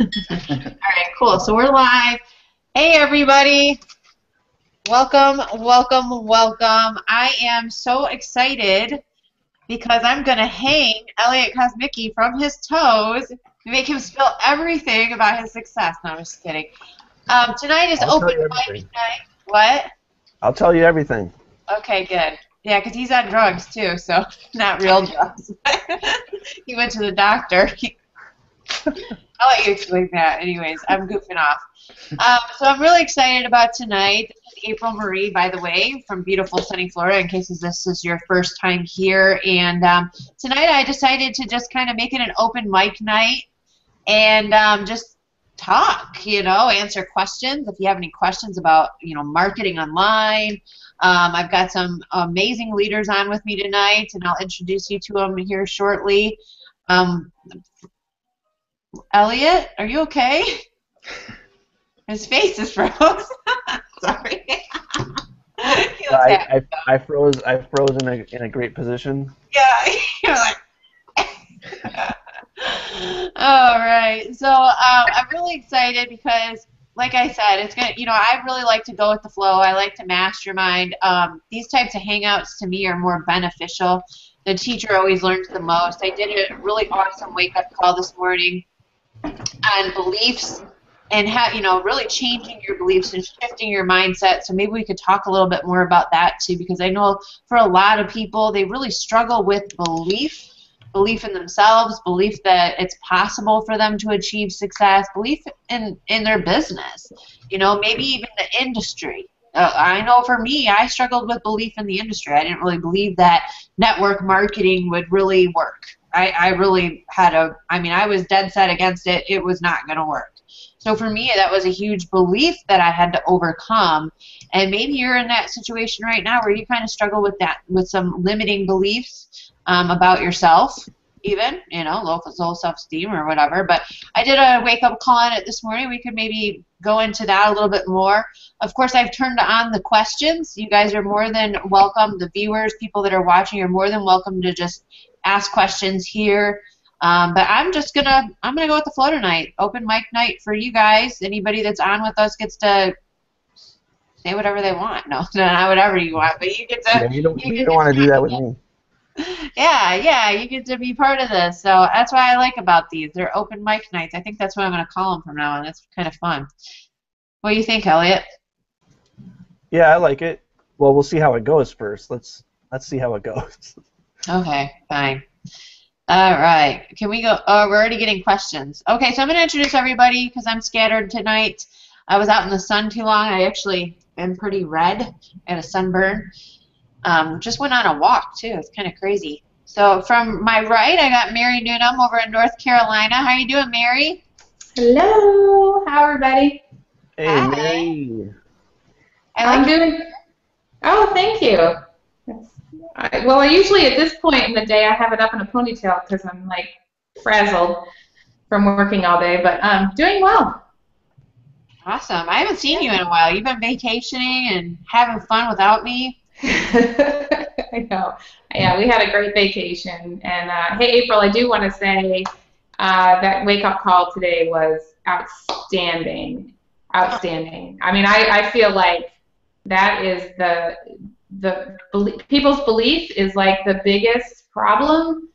All right, cool. So we're live. Hey, everybody. Welcome, welcome, welcome. I am so excited because I'm going to hang Elliot Kosmicki from his toes and make him spill everything about his success. No, I'm just kidding. Tonight is I'll open tell you mic everything. night. What? I'll tell you everything. Okay, good. Yeah, because he's on drugs, too, so not real drugs. He went to the doctor. I'll let you explain that. Anyways, I'm goofing off. So I'm really excited about tonight. This is April Marie, by the way, from beautiful sunny Florida, in case this is your first time here. And tonight I decided to just kind of make it an open mic night and just talk, answer questions. If you have any questions about, marketing online, I've got some amazing leaders on with me tonight, and I'll introduce you to them here shortly. Elliot, are you okay? His face is froze. Sorry. I froze in a great position. Yeah, you're like. All right. So I'm really excited because, like I said, it's gonna. I really like to go with the flow. I like to mastermind. These types of hangouts to me are more beneficial. The teacher always learns the most. I did a really awesome wake-up call this morning on beliefs and really changing your beliefs and shifting your mindset. So maybe we could talk a little bit more about that too, because I know for a lot of people they really struggle with belief in themselves, belief that it's possible for them to achieve success, belief in their business, maybe even the industry. I know for me, I struggled with belief in the industry. I didn't really believe that network marketing would really work. I really had I was dead set against it. It was not going to work. So for me, that was a huge belief that I had to overcome. And maybe you're in that situation right now where you kind of struggle with that, with some limiting beliefs about yourself, even, low self-esteem or whatever. But I did a wake-up call on it this morning. We could maybe go into that a little bit more. Of course, I've turned on the questions. You guys are more than welcome. The viewers, people that are watching, are more than welcome to just ask questions here. But I'm gonna go with the flow tonight. Open mic night for you guys. Anybody that's on with us gets to say whatever they want. No, not whatever you want, but you get to. Yeah, you don't want to do that with me. Yeah, you get to be part of this. So that's what I like about these. They're open mic nights. I think that's what I'm gonna call them from now on. That's kind of fun. What do you think, Elliot? Yeah, I like it. Well, we'll see how it goes first. Let's see how it goes. Okay, fine. All right. Can we go? Oh, we're already getting questions. Okay, so I'm going to introduce everybody because I'm scattered tonight. I was out in the sun too long. I actually am pretty red. I had a sunburn. Just went on a walk, too. It's kind of crazy. So from my right, I got Mary Noonan over in North Carolina. How you doing, Mary? Hello. How everybody? Hey, Hi. Mary. I'm doing. Oh, thank you. Well, I usually at this point in the day I have it up in a ponytail because I'm like frazzled from working all day, but doing well. Awesome. I haven't seen you in a while. You've been vacationing and having fun without me. I know. Yeah, we had a great vacation. And hey, April, I do want to say that wake-up call today was outstanding. Outstanding. I mean, I feel like that is people's belief is like the biggest problem.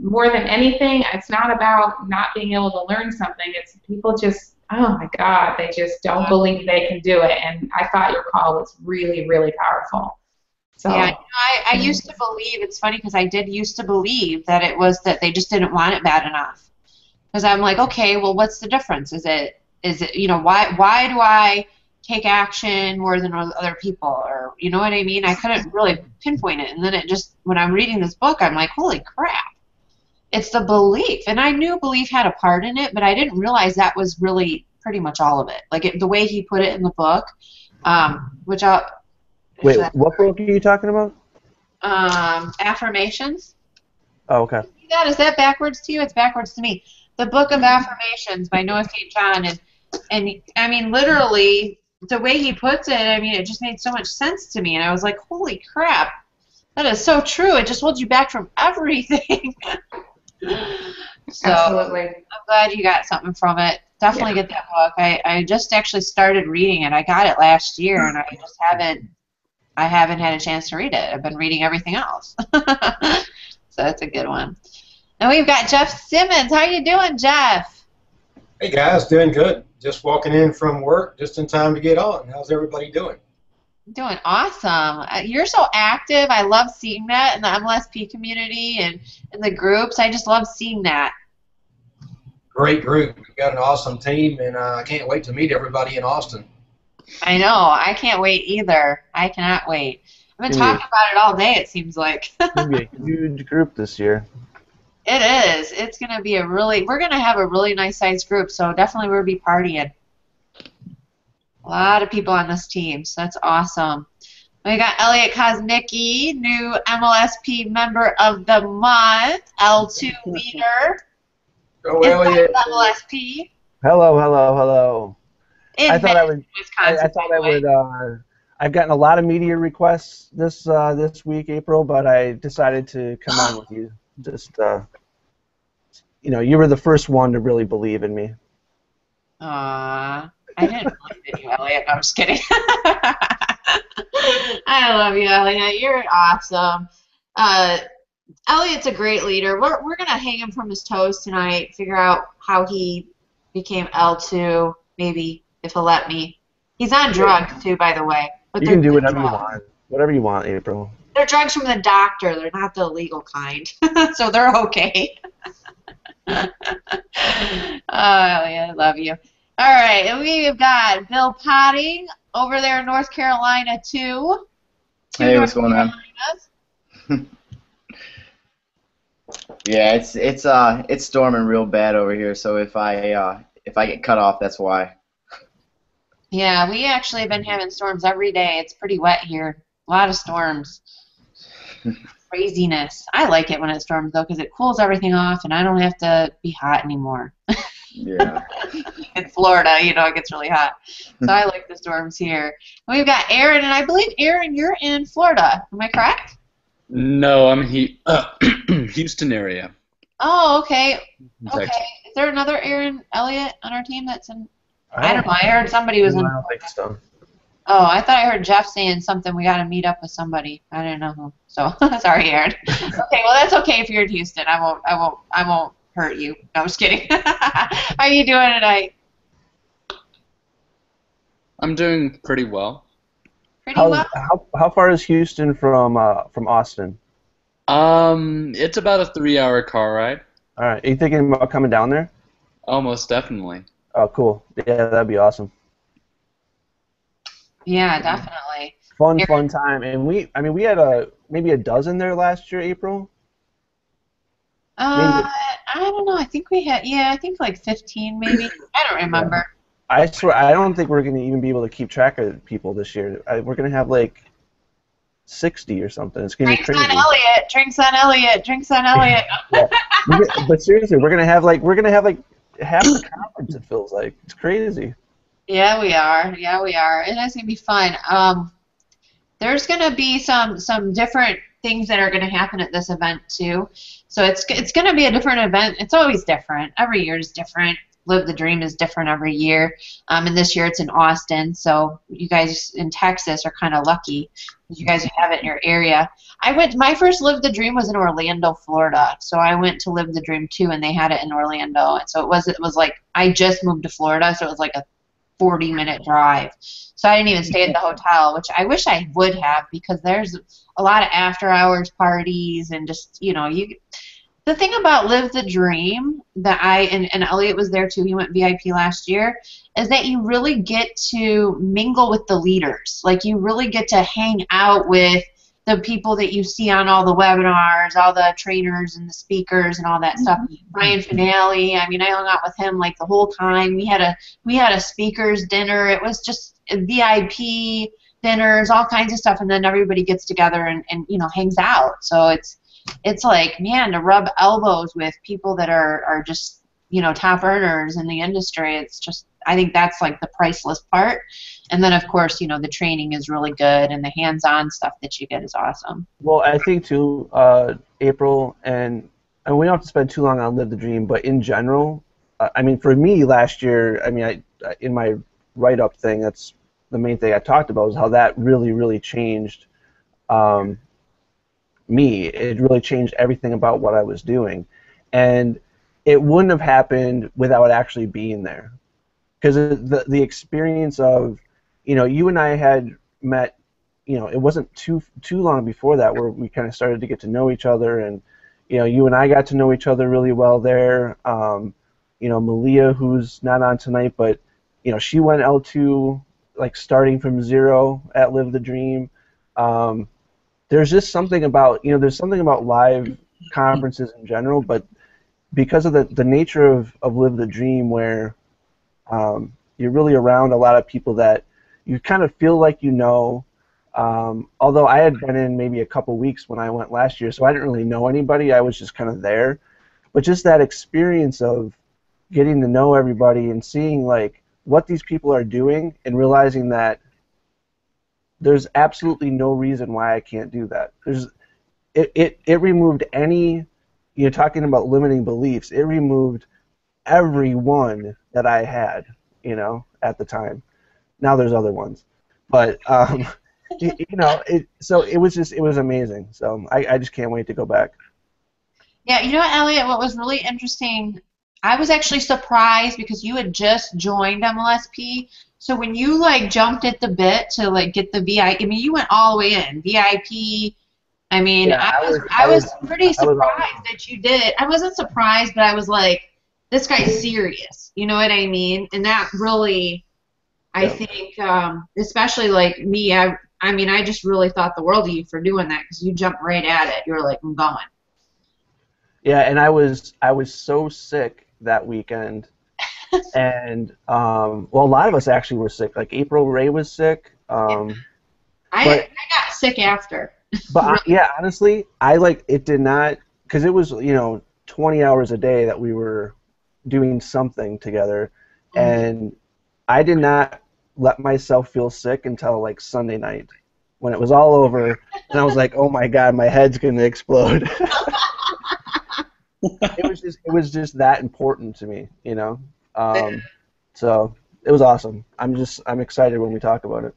More than anything, it's not about not being able to learn something. It's people just, oh my God, they just don't believe they can do it. And I thought your call was really, really powerful. So, yeah, I used to believe, it's funny because I did used to believe that it was that they just didn't want it bad enough. Because I'm like, okay, well, what's the difference? Is it why do I take action more than other people, or you know what I mean? I couldn't really pinpoint it, and then it just, when I'm reading this book, I'm like, holy crap, it's the belief. And I knew belief had a part in it, but I didn't realize that was really pretty much all of it. Like the way he put it in the book, which I'll... Wait, what book are you talking about? Affirmations. Oh, okay. Is that backwards to you? It's backwards to me. The Book of Affirmations by Noah St. John, and I mean, literally, the way he puts it, I mean, it just made so much sense to me, and I was like, holy crap, that is so true. It just holds you back from everything. So Absolutely. I'm glad you got something from it. Definitely get that book. I just actually started reading it. I got it last year, and I haven't had a chance to read it. I've been reading everything else. So that's a good one. And we've got Jeff Simmons. How you doing, Jeff? Hey guys, doing good. Just walking in from work, just in time to get on. How's everybody doing? Doing awesome. You're so active. I love seeing that in the MLSP community and in the groups. I just love seeing that. Great group. We've got an awesome team, and I can't wait to meet everybody in Austin. I know. I can't wait either. I cannot wait. I've been talking about it all day, it seems like. It's going to be a huge group this year. It is. It's going to be we're going to have a really nice sized group, so definitely we'll be partying. A lot of people on this team, so that's awesome. We got Elliot Kosmicki, new MLSP member of the month, L2 leader. Go Elliot. MLSP. Hello. I thought I would. Wisconsin, I thought I would. I've gotten a lot of media requests this week, April, but I decided to come on with you. Just you were the first one to really believe in me. Aww, I didn't believe in you, Elliot. No, I'm just kidding. I love you, Elliot. You're awesome. Elliot's a great leader. We're gonna hang him from his toes tonight. Figure out how he became L2, maybe if he'll let me. He's on drugs too, by the way. But You can do whatever you want. Whatever you want, April. They're drugs from the doctor. They're not the illegal kind, so they're okay. Oh, Elliot, I love you. All right, and we've got Bill Potting over there in North Carolina too. Hey, what's going on? Yeah, it's storming real bad over here. So if I get cut off, that's why. Yeah, we actually have been having storms every day. It's pretty wet here. A lot of storms. Craziness. I like it when it storms though, because it cools everything off, and I don't have to be hot anymore. Yeah. In Florida, it gets really hot. So I like the storms here. We've got Aaron, and I believe, Aaron, you're in Florida. Am I correct? No, I'm Houston area. Oh, okay. Texas. Okay. Is there another Aaron Elliott on our team that's in? I don't know. I heard somebody was in. I don't think so. Oh, I thought I heard Jeff saying something. We got to meet up with somebody. I didn't know who. So sorry, Aaron. Okay, well that's okay if you're in Houston. I won't hurt you. No, I'm just kidding. How are you doing tonight? I'm doing pretty well. How far is Houston from Austin? It's about a 3-hour car ride. All right. Are you thinking about coming down there? Almost definitely. Oh, cool. Yeah, that'd be awesome. Yeah, definitely. Fun time. And we had maybe a dozen there last year, April. I don't know. I think we had, I think like 15 maybe. I don't remember. Yeah. I swear, I don't think we're going to even be able to keep track of people this year. We're going to have like 60 or something. It's going to be crazy. Drinks on Elliot. Yeah. But seriously, we're going to have like half the conference, it feels like. It's crazy. Yeah, we are. It is going to be fun. There's going to be some different things that are going to happen at this event too. So it's going to be a different event. It's always different. Every year is different. Live the Dream is different every year. And this year it's in Austin. So you guys in Texas are kind of lucky because you guys have it in your area. My first Live the Dream was in Orlando, Florida. So I went to Live the Dream too, and they had it in Orlando. And so it was like I just moved to Florida, so it was like a 40-minute drive. So I didn't even stay at the hotel, which I wish I would have, because there's a lot of after-hours parties and just, the thing about Live the Dream that and Elliot was there too, he went VIP last year, is that you really get to mingle with the leaders. Like, you really get to hang out with the people that you see on all the webinars, all the trainers and the speakers and all that stuff. Ryan Finale, I hung out with him like the whole time. We had a speakers dinner. It was just VIP dinners, all kinds of stuff, and then everybody gets together and hangs out. So it's like, man, to rub elbows with people that are just, top earners in the industry. It's just, I think that's like the priceless part. And then, of course, the training is really good, and the hands-on stuff that you get is awesome. Well, I think too, April, and and we don't have to spend too long on Live the Dream, but in general, I mean, for me last year, I mean, in my write-up thing, that's the main thing I talked about was how that really, really changed me. It really changed everything about what I was doing, and it wouldn't have happened without actually being there, because the experience of, you and I had met, it wasn't too long before that where we kind of started to get to know each other, and you and I got to know each other really well there. Malia, who's not on tonight, but she went L2 like starting from zero at Live the Dream. There's just something about there's something about live conferences in general, but because of the nature of Live the Dream, where you're really around a lot of people that you kind of feel like although I had been in maybe a couple weeks when I went last year, so I didn't really know anybody. I was just kind of there. But just that experience of getting to know everybody and seeing like what these people are doing and realizing that there's absolutely no reason why I can't do that. It removed any, talking about limiting beliefs, it removed every one that I had, at the time. Now there's other ones. But so it was amazing. So I just can't wait to go back. Yeah, Elliot, what was really interesting, I was actually surprised because you had just joined MLSP. So when you jumped at the bit to get the VIP, I mean, you went all the way in VIP. I mean, yeah, I was pretty surprised that you did it. I wasn't surprised, but I was like, this guy's serious. You know what I mean? And that really, I think, especially me, I just really thought the world of you for doing that because you jumped right at it. You were like, I'm going. Yeah, and I was so sick that weekend, and a lot of us actually were sick. Like April Ray was sick. I got sick after. But honestly, it did not, because it was 20 hours a day that we were doing something together, and I did not let myself feel sick until Sunday night when it was all over, and I was like, oh my god, my head's gonna explode. It was just that important to me, so it was awesome. I'm excited when we talk about it.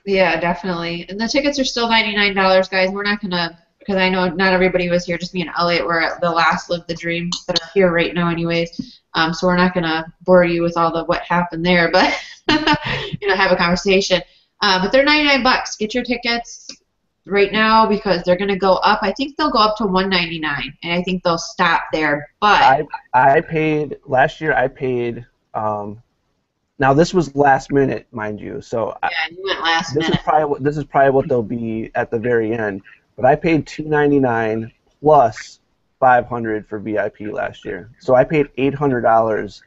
Yeah, definitely. And the tickets are still $99, guys. We're not gonna, because I know not everybody was here. Just me and Elliot were at the last Live the Dream that are here right now, anyways. So we're not gonna bore you with all the what happened there, but have a conversation. But they're $99. Get your tickets right now because they're gonna go up. I think they'll go up to $199, and I think they'll stop there. But I paid last year. I paid. Now this was last minute, mind you. So yeah, you went last minute. This is probably what they'll be at the very end. But I paid $299 plus $500 for VIP last year. So I paid $800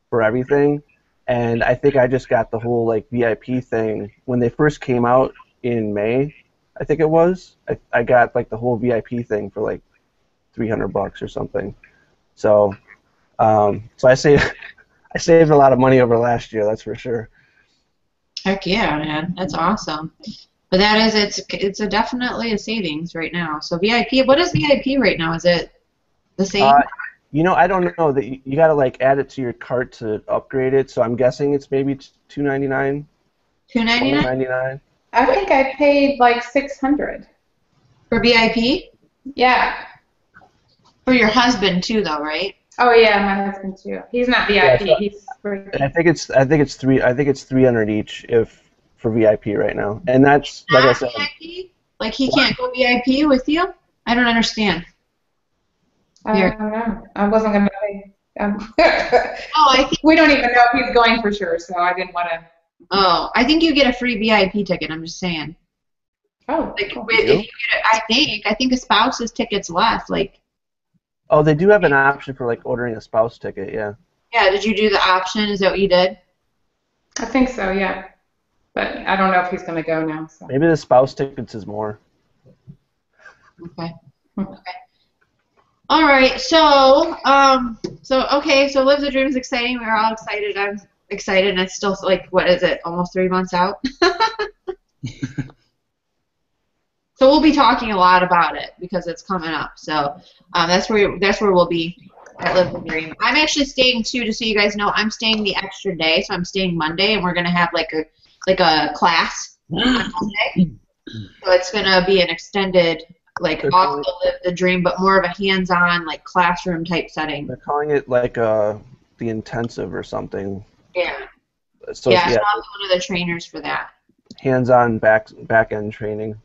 for everything, and I think I just got the whole VIP thing when they first came out in May. I think it was. I got the whole VIP thing for $300 or something. So I saved a lot of money over last year, that's for sure. Heck yeah, man, that's awesome. But that is, it's definitely a savings right now. So VIP, what is VIP right now? Is it the same? I don't know. That you got to add it to your cart to upgrade it. So I'm guessing it's maybe $299. $299. I think I paid $600 for VIP. Yeah. For your husband too, though, right? Oh yeah, my husband too. He's not VIP. Yeah, so he's for. I think it's $300 each for VIP right now, and that's like I said. VIP? He can't go VIP with you? I don't understand. I don't know. I wasn't gonna pay. I think we don't even know if he's going for sure, so I didn't want to. Oh, I think you get a free VIP ticket. I'm just saying. Oh. If you get it, I think a spouse's ticket's left. Oh, they do have an option for ordering a spouse ticket, yeah. Yeah, did you do the option? Is that what you did? I think so, yeah. But I don't know if he's going to go now. So. Maybe the spouse tickets is more. Okay. All right. So Live the Dream is exciting. We're all excited. I'm excited, and it's still what is it? Almost 3 months out. So we'll be talking a lot about it because it's coming up. So that's where we'll be at Live the Dream. I'm actually staying too, just so you guys know. I'm staying the extra day, so I'm staying Monday, and we're gonna have like a class on Monday. So it's gonna be an extended, like, also Live the Dream, but more of a hands-on, like, classroom type setting. They're calling it like the intensive or something. Yeah. So So I'll be one of the trainers for that. Hands-on back end training.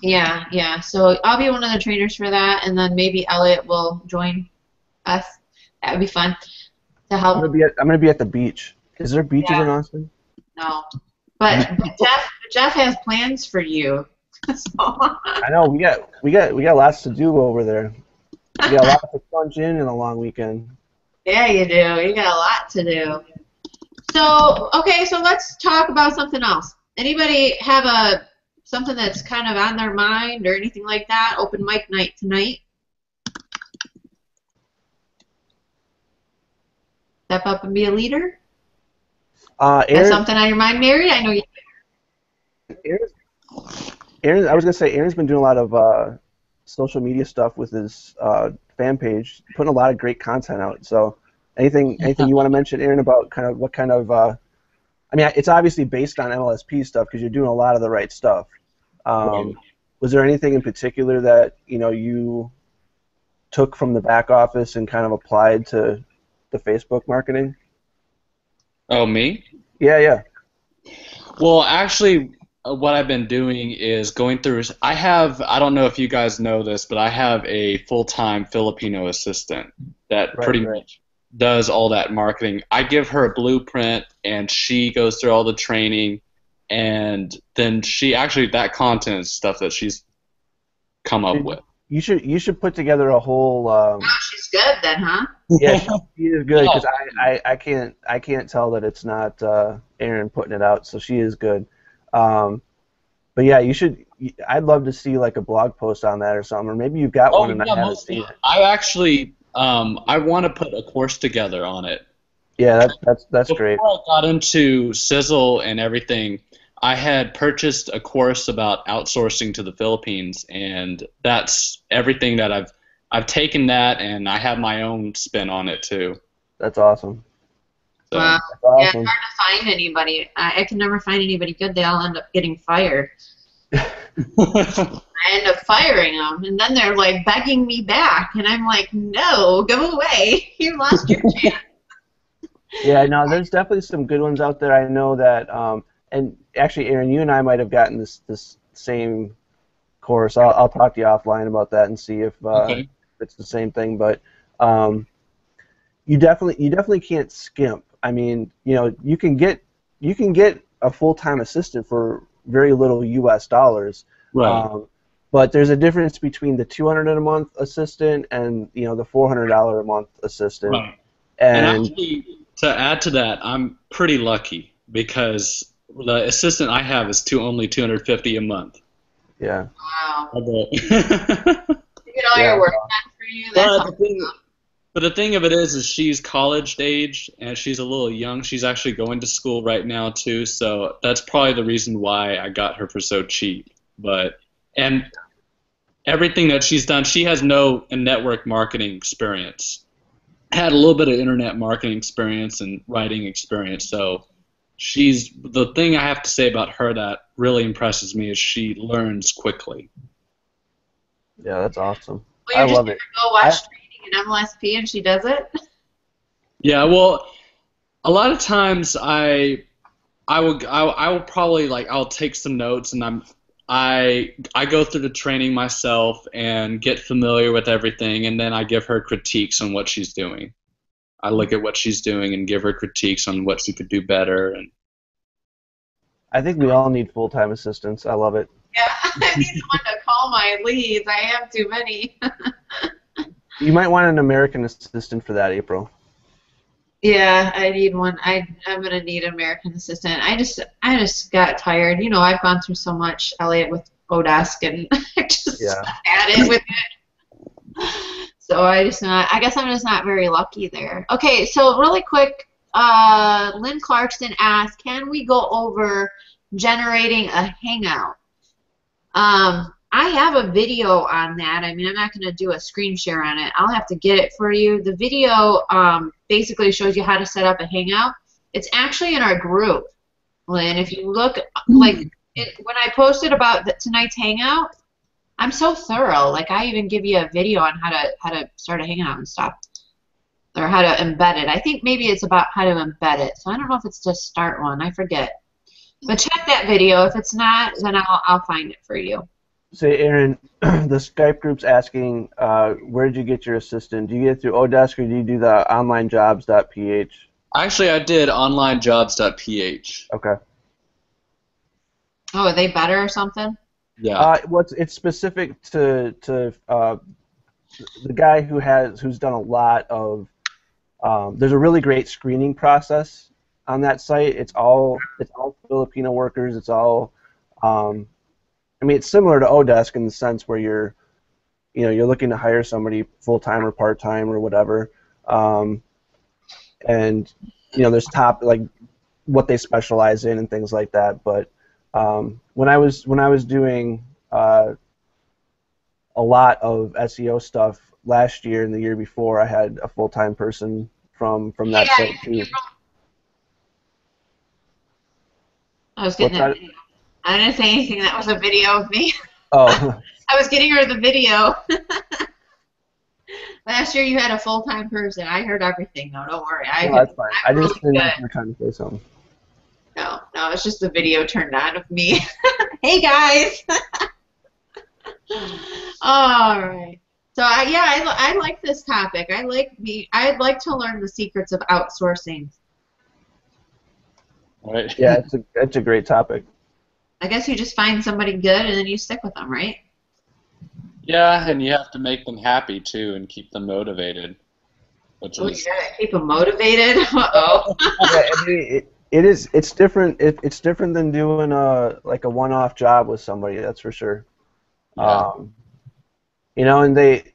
Yeah. So I'll be one of the trainers for that, and then maybe Elliot will join us. That would be fun to help. I'm gonna be at the beach. Is there beaches in Austin? No, but Jeff has plans for you. So. I know we got lots to do over there. We got a lot to punch in a long weekend. Yeah, you do. You got a lot to do. So okay, so let's talk about something else. Anybody have something that's kind of on their mind or anything like that? Open mic night tonight. Step up and be a leader. Aaron, something on your mind, Mary? I know you. Aaron, I was gonna say Aaron's been doing a lot of social media stuff with his fan page, putting a lot of great content out. So, anything you want to mention, Aaron, about what kind of? I mean, it's obviously based on MLSP stuff because you're doing a lot of the right stuff. Right. Was there anything in particular that you took from the back office and kind of applied to the Facebook marketing? Oh, me? Yeah. Well, actually, what I've been doing is going through. I don't know if you guys know this, but I have a full-time Filipino assistant that pretty much does all that marketing. I give her a blueprint, and she goes through all the training, and then that content is stuff that she's come up with. You should put together a whole. Oh, she's good then, huh? Yeah, she is good because I can't tell that it's not Aaron putting it out, so she is good. But yeah, I'd love to see like a blog post on that or something, or maybe you've got one and I haven't seen it. I actually I want to put a course together on it. Yeah, that's great. Before I got into Sizzle and everything, I had purchased a course about outsourcing to the Philippines, and that's everything that I've taken that, and I have my own spin on it too. That's awesome. So, wow. That's awesome. Yeah, it's hard to find anybody. I can never find anybody good. They all end up getting fired. I end up firing them, and then they're like begging me back, and I'm like, no, go away. You lost your chance. Yeah, no, there's definitely some good ones out there. I know that, and actually, Aaron, you and I might have gotten this same course. I'll talk to you offline about that and see if it's the same thing. But you definitely can't skimp. I mean, you can get a full-time assistant for very little U.S. dollars. right. But there's a difference between the $200 a month assistant and the $400 a month assistant. Right. And actually, to add to that, I'm pretty lucky because the assistant I have is only $250 a month. yeah. Wow. Although- You get all your work done for you. That's awesome. But the thing of it is she's college age and she's a little young. She's actually going to school right now too, so that's probably the reason why I got her for so cheap. And everything that she's done, she has no network marketing experience. Had a little bit of internet marketing experience and writing experience, so the thing I have to say about her that really impresses me is she learns quickly. Yeah, that's awesome. Well, I love it. Go watch training in MLSP and she does it. Yeah, well, a lot of times I will probably I'll take some notes and I go through the training myself and get familiar with everything, and then I give her critiques on what she's doing. I look at what she's doing and give her critiques on what she could do better. And I think we all need full-time assistants. I love it. Yeah, I need someone to call my leads. I have too many. You might want an American assistant for that, April. Yeah, I need one. I'm gonna need an American assistant. I just got tired. I've gone through so much, Elliot, with Odesk, and I just had it with it. So I guess I'm just not very lucky there. Okay, so really quick, Lynn Clarkson asked, can we go over generating a hangout? I have a video on that. I mean, I'm not going to do a screen share on it. I'll have to get it for you. The video basically shows you how to set up a Hangout. It's actually in our group, Lynn. If you look, like, when I posted about tonight's Hangout, I'm so thorough. Like, I even give you a video on how to start a Hangout and stuff, or how to embed it. I think maybe it's about how to embed it. So I don't know if it's to start one. I forget. But check that video. If it's not, then I'll find it for you. Say, Aaron, the Skype group's asking, where did you get your assistant? Do you get it through Odesk, or do you do the onlinejobs.ph? Actually, I did onlinejobs.ph. Okay. Oh, are they better or something? Yeah. It's specific to the guy who's done a lot of. There's a really great screening process on that site. It's all Filipino workers. It's all. I mean, it's similar to Odesk in the sense where you're looking to hire somebody full-time or part-time or whatever, and there's like what they specialize in and things like that. But when I was doing a lot of SEO stuff last year and the year before, I had a full-time person from that site too. I was getting that video. I didn't say anything. That was a video of me. Oh. I was getting her the video. Last year you had a full-time person. I heard everything, though. Don't worry. That's fine. I just didn't know if you were trying to say something. No, it's just the video turned on of me. Hey, guys. All right. So, I like this topic. I'd like to learn the secrets of outsourcing. Right. Yeah, it's a great topic. I guess you just find somebody good and then you stick with them, right? Yeah, and you have to make them happy too and keep them motivated. You gotta keep them motivated. Uh-oh. Yeah, it's different. It's different than doing a one-off job with somebody. That's for sure. Yeah. And they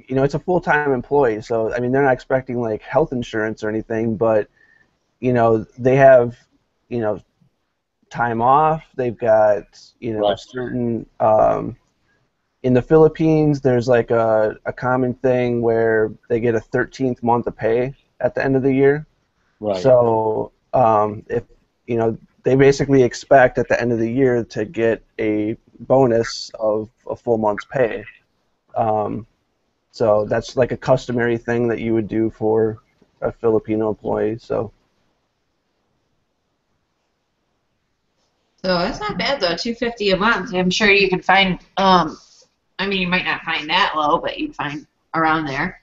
it's a full-time employee, so I mean they're not expecting like health insurance or anything, but they have time off. They've got Right. certain in the Philippines there's like a common thing where they get a 13th month of pay at the end of the year. Right. So if they basically expect at the end of the year to get a bonus of a full month's pay. So that's like a customary thing that you would do for a Filipino employee. So that's not bad though. $250 a month. I'm sure you can find. I mean, you might not find that low, but you'd find around there.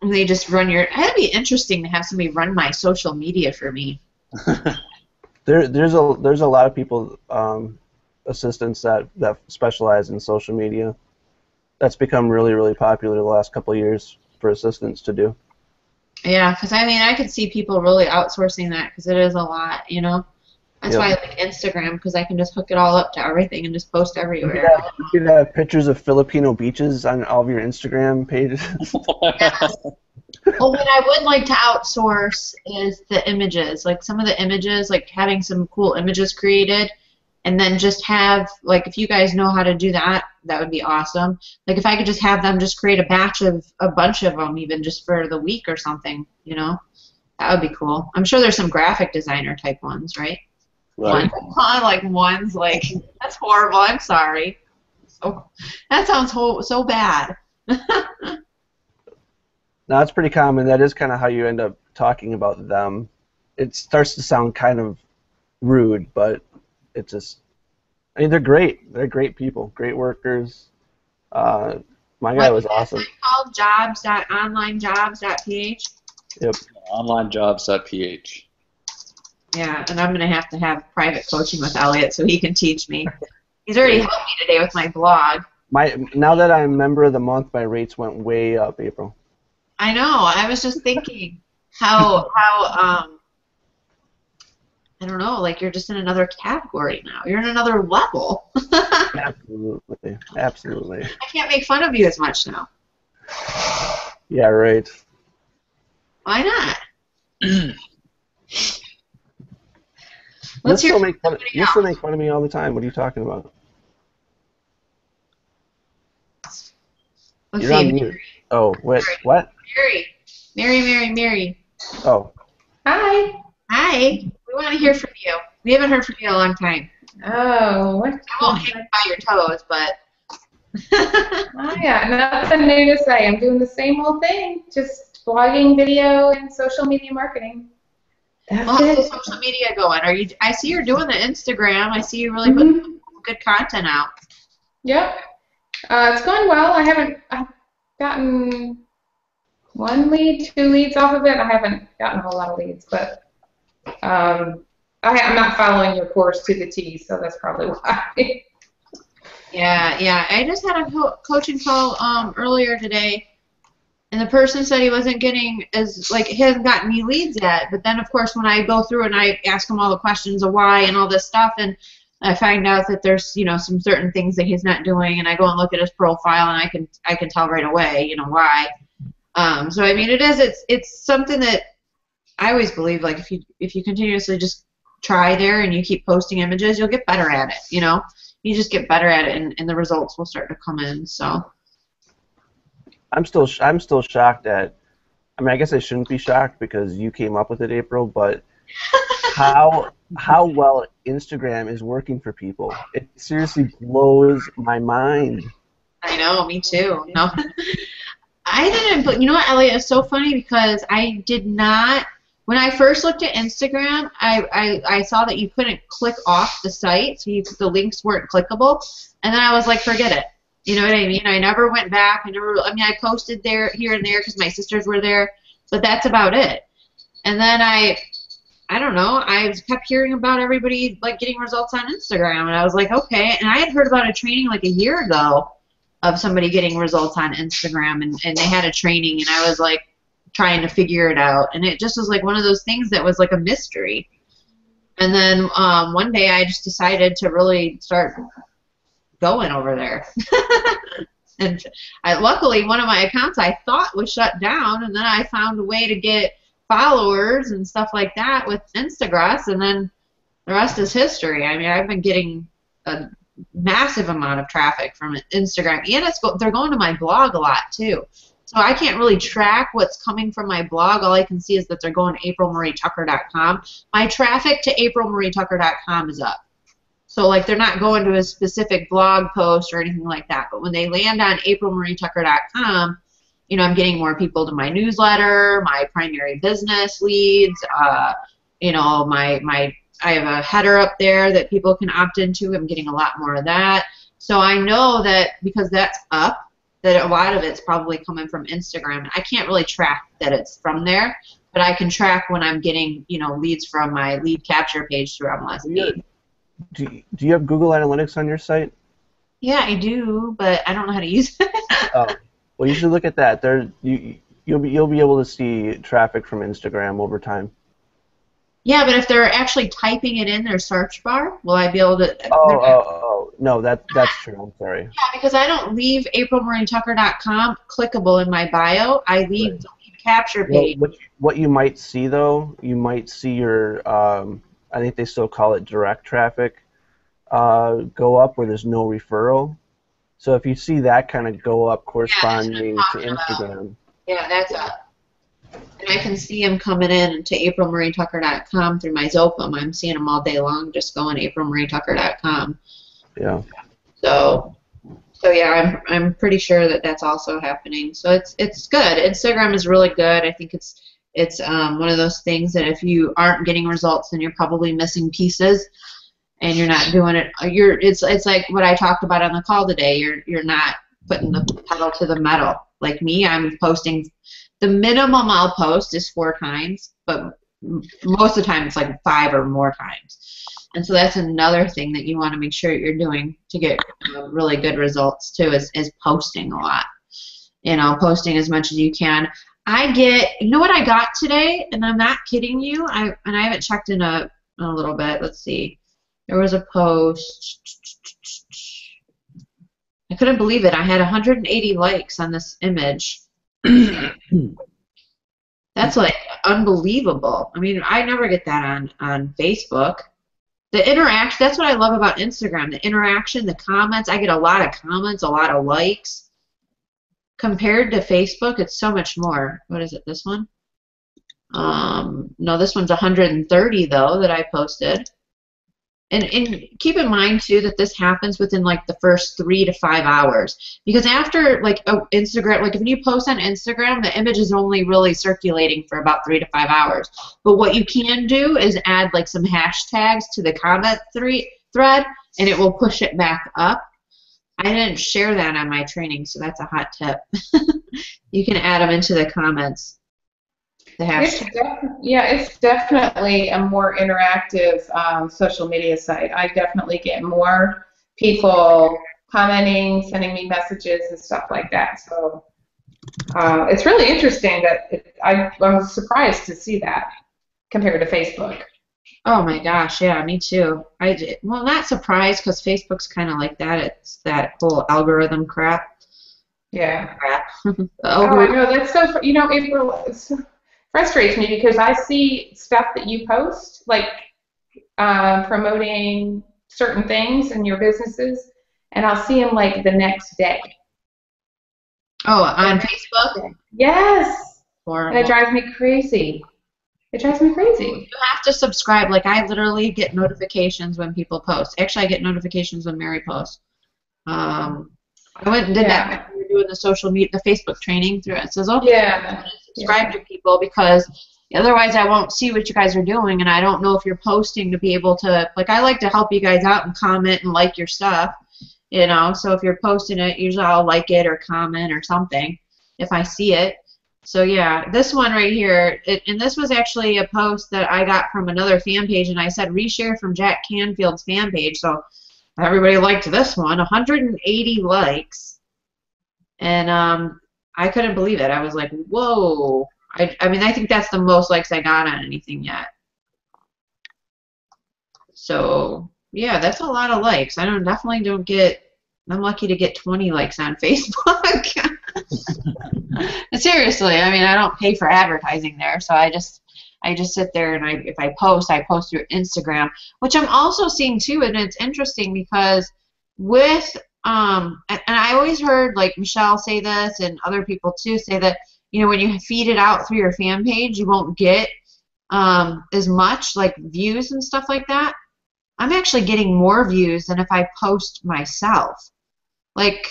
And they just run your. That'd be interesting to have somebody run my social media for me. there's a lot of people, assistants that specialize in social media. That's become really, really popular the last couple of years for assistants to do. Yeah, because I mean, I could see people really outsourcing that because it is a lot, That's why I like Instagram, because I can just hook it all up to everything and just post everywhere. You could have pictures of Filipino beaches on all of your Instagram pages. Yeah. Well, what I would like to outsource is the images, like some of the images, like having some cool images created, and then just have, like, if you guys know how to do that, that would be awesome. Like, if I could just have them just create a bunch of them, even just for the week or something, that would be cool. I'm sure there's some graphic designer type ones, right? Right. One's like, that's horrible. I'm sorry. So that sounds so bad. No, it's pretty common. That is kind of how you end up talking about them. It starts to sound kind of rude, but it just, I mean, they're great. They're great people, great workers. My guy was awesome. It's called onlinejobs.ph. Yep. Onlinejobs.ph. Yeah, and I'm going to have private coaching with Elliot so he can teach me. He's already helped me today with my blog. Now that I'm a member of the month, my rates went way up, April. I know. I was just thinking how I don't know, like you're just in another category now. You're in another level. Absolutely. Absolutely. I can't make fun of you as much now. Yeah, right. Why not? Let's hear from you somebody still else. make fun of me all the time. What are you talking about? Let's You're on see. mute. Oh, wait, what? Mary. Oh, Hi. Hi. We want to hear from you. We haven't heard from you in a long time. Oh, what? I won't hang by your toes, but. I got nothing new to say. I'm doing the same old thing, just blogging, video, and social media marketing. That's Well, how's it. social media going? I see you're doing the Instagram. I see you really putting good content out. Yep. It's going well. I've gotten 1 lead, 2 leads off of it. I haven't gotten a whole lot of leads, but I'm not following your course to the T, so that's probably why. Yeah. I just had a coaching call earlier today, and the person said he wasn't getting he hasn't gotten any leads yet. But then, of course, when I go through and I ask him all the questions of why and all this stuff, and I find out that there's some certain things that he's not doing, and I go and look at his profile, and I can tell right away why. So I mean, it's something that I always believe, like if you continuously just try there and you keep posting images, you'll get better at it. You just get better at it, and the results will start to come in. So I'm still shocked at. I mean, I guess I shouldn't be shocked because you came up with it, April. But how well Instagram is working for people, it seriously blows my mind. I know, me too. No, I didn't. But you know what, Elliot? It's so funny because I did not. When I first looked at Instagram, I saw that you couldn't click off the site, so the links weren't clickable, and then I was like, forget it. You know what I mean? I never went back. I posted there, here and there because my sisters were there, but that's about it. And then I don't know, I kept hearing about everybody getting results on Instagram, and I was like, okay. And I had heard about a training a year ago of somebody getting results on Instagram, and they had a training, and I was trying to figure it out, and it just was one of those things that was a mystery. And then one day I just decided to really start going over there. And luckily one of my accounts I thought was shut down, and then I found a way to get followers and stuff like that with Instagram, and then the rest is history. I mean, I've been getting a massive amount of traffic from Instagram, and they're going to my blog a lot too. So I can't really track what's coming from my blog. All I can see is that they're going to aprilmarietucker.com. My traffic to aprilmarietucker.com is up. So they're not going to a specific blog post or anything like that. But when they land on aprilmarietucker.com, I'm getting more people to my newsletter, my primary business leads. I have a header up there that people can opt into. I'm getting a lot more of that. So I know that because that's up, that a lot of it's probably coming from Instagram. I can't really track that it's from there, but I can track when I'm getting, leads from my lead capture page through MLS Lead. Do you have Google Analytics on your site? Yeah, I do, but I don't know how to use it. Oh, well, you should look at that. You'll be able to see traffic from Instagram over time. Yeah, but if they're actually typing it in their search bar, will I be able to? No, that's true. I'm sorry. Yeah, because I don't leave aprilmarietucker.com clickable in my bio. I leave the lead capture page. Well, what you might see though, you might see your I think they still call it direct traffic go up where there's no referral. So if you see that kind of go up corresponding to Instagram. Yeah, that's up. And I can see them coming in to aprilmarietucker.com through my Zopum. I'm seeing them all day long just going to aprilmarietucker.com. Yeah. So yeah, I'm pretty sure that that's also happening. So it's good. Instagram is really good. I think it's one of those things that if you aren't getting results, then you're probably missing pieces, and you're not doing it. It's like what I talked about on the call today. You're not putting the pedal to the metal. Like me, I'm posting. The minimum I'll post is 4 times, but most of the time it's 5 or more times. And so that's another thing that you want to make sure you're doing to get really good results too, is posting a lot. Posting as much as you can. You know what I got today, and I'm not kidding you, I haven't checked in a little bit. Let's see. There was a post. I couldn't believe it. I had 180 likes on this image. That's unbelievable. I mean, I never get that on Facebook. The interaction, that's what I love about Instagram. The interaction, the comments. I get a lot of comments, a lot of likes. Compared to Facebook, it's so much more. What is it, this one? No, this one's 130 though that I posted. And keep in mind too that this happens within like the first 3 to 5 hours, because after like Instagram, like if you post on Instagram, the image is only really circulating for about 3 to 5 hours. But what you can do is add like some hashtags to the comment thread, and it will push it back up. I didn't share that on my training, so that's a hot tip. You can add them into the comments. The hashtag. It's definitely a more interactive social media site. I definitely get more people commenting, sending me messages and stuff like that. So it's really interesting that I was surprised to see that compared to Facebook. Oh my gosh, yeah, me too. Well, not surprised because Facebook's kind of like that. It's that whole algorithm crap. Yeah. Crap. Oh, I know. That's so. April. It frustrates me because I see stuff that you post, like promoting certain things in your businesses, and I'll see them like the next day. Oh, on Facebook? Yes. Horrible. And it drives me crazy. It drives me crazy. You have to subscribe. Like, I literally get notifications when people post. Actually, I get notifications when Mary posts. I went and did that when we were doing the social media, the Facebook training through it. Says, okay, I'm going to subscribe to people because otherwise I won't see what you guys are doing, and I don't know if you're posting to be able to, like, I like to help you guys out and comment and like your stuff, you know, so if you're posting it, usually I'll like it or comment or something if I see it. So yeah, this one right here, and this was actually a post that I got from another fan page, and I said reshare from Jack Canfield's fan page, so everybody liked this one, 180 likes, and I couldn't believe it. I was like, whoa. I mean, I think that's the most likes I got on anything yet. So yeah, that's a lot of likes. Definitely don't get, I'm lucky to get 20 likes on Facebook. Seriously, I mean, I don't pay for advertising there, so I just sit there and if I post through Instagram, which I'm also seeing too, and it's interesting because with and I always heard like Michelle say this and other people too say that, you know, when you feed it out through your fan page, you won't get as much like views and stuff like that. I'm actually getting more views than if I post myself. Like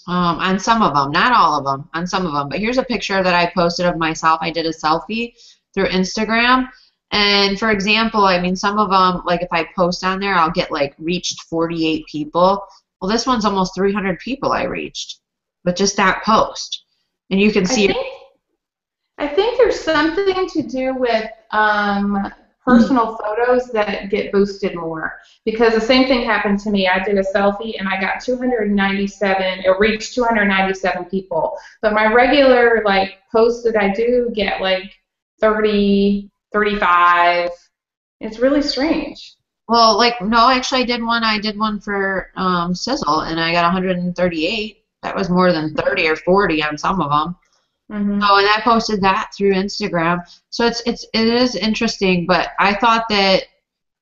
on some of them, not all of them, on some of them. But here's a picture that I posted of myself. I did a selfie through Instagram. And for example, I mean, some of them, like if I post on there, I'll get like reached 48 people. Well, this one's almost 300 people I reached with just that post. And you can see I think there's something to do with personal photos that get boosted more, because the same thing happened to me. I did a selfie and I got 297, it reached 297 people, but my regular like posts that I do get like 30, 35. It's really strange. Well, like, no, actually I did one for Sizzle, and I got 138. That was more than 30 or 40 on some of them. Mm-hmm. So, and I posted that through Instagram. So it is interesting, but I thought that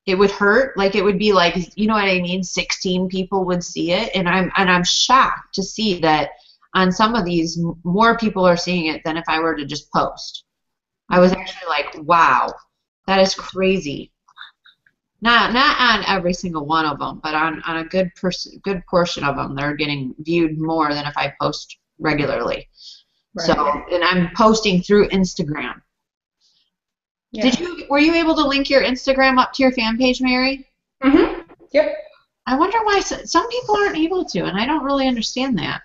it would hurt. Like it would be like, you know what I mean? 16 people would see it, and I'm shocked to see that on some of these more people are seeing it than if I were to just post. I was actually like, wow, that is crazy. Not on every single one of them, but on a good portion of them, they're getting viewed more than if I post regularly. Right. So, and I'm posting through Instagram. Yeah. Were you able to link your Instagram up to your fan page, Mary? Mm-hmm. Yep. I wonder why some people aren't able to, and I don't really understand that.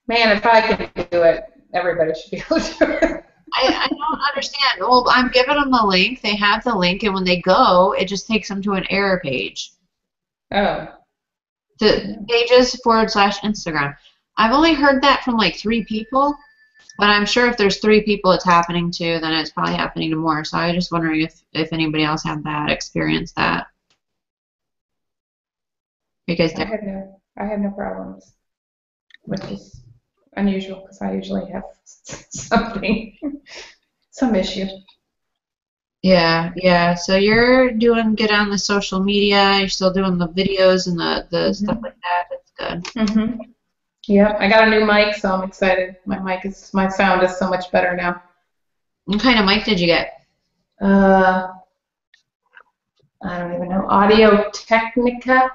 Man, if I could do it, everybody should be able to do it. I don't understand. Well, I'm giving them the link. They have the link, and when they go, it just takes them to an error page. Oh. The pages/Instagram. I've only heard that from like 3 people, but I'm sure if there's 3 people it's happening to, then it's probably happening to more. So I was just wondering if anybody else had that, experienced that. You guys did? I had no problems, which is unusual because I usually have something, some issue. Yeah, yeah. So you're doing good on the social media. You're still doing the videos and the stuff like that. That's good. Mhm. Yep. I got a new mic, so I'm excited. My sound is so much better now. What kind of mic did you get? I don't even know. Audio Technica.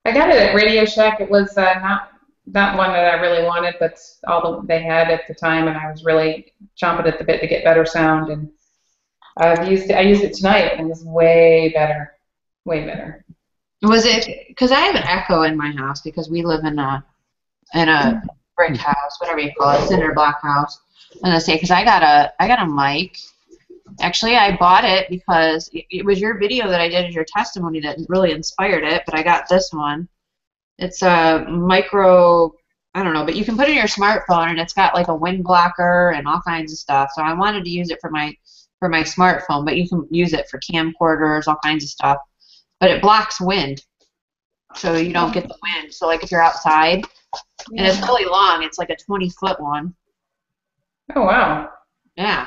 I got it at Radio Shack. It was not one that I really wanted, but all they had at the time, and I was really chomping at the bit to get better sound. And I used it tonight, and it was way better, way better. Was it because I have an echo in my house because we live in a brick house, whatever you call it, cinder block house. And I say because I got a mic. Actually, I bought it because it was your video that I did as your testimony that really inspired it, but I got this one. It's a micro, I don't know, but you can put it in your smartphone, and it's got like a wind blocker and all kinds of stuff. So I wanted to use it for my smartphone, but you can use it for camcorders, all kinds of stuff. But it blocks wind, so you don't get the wind. So like if you're outside, and it's really long, it's like a 20-foot one. Oh, wow. Yeah.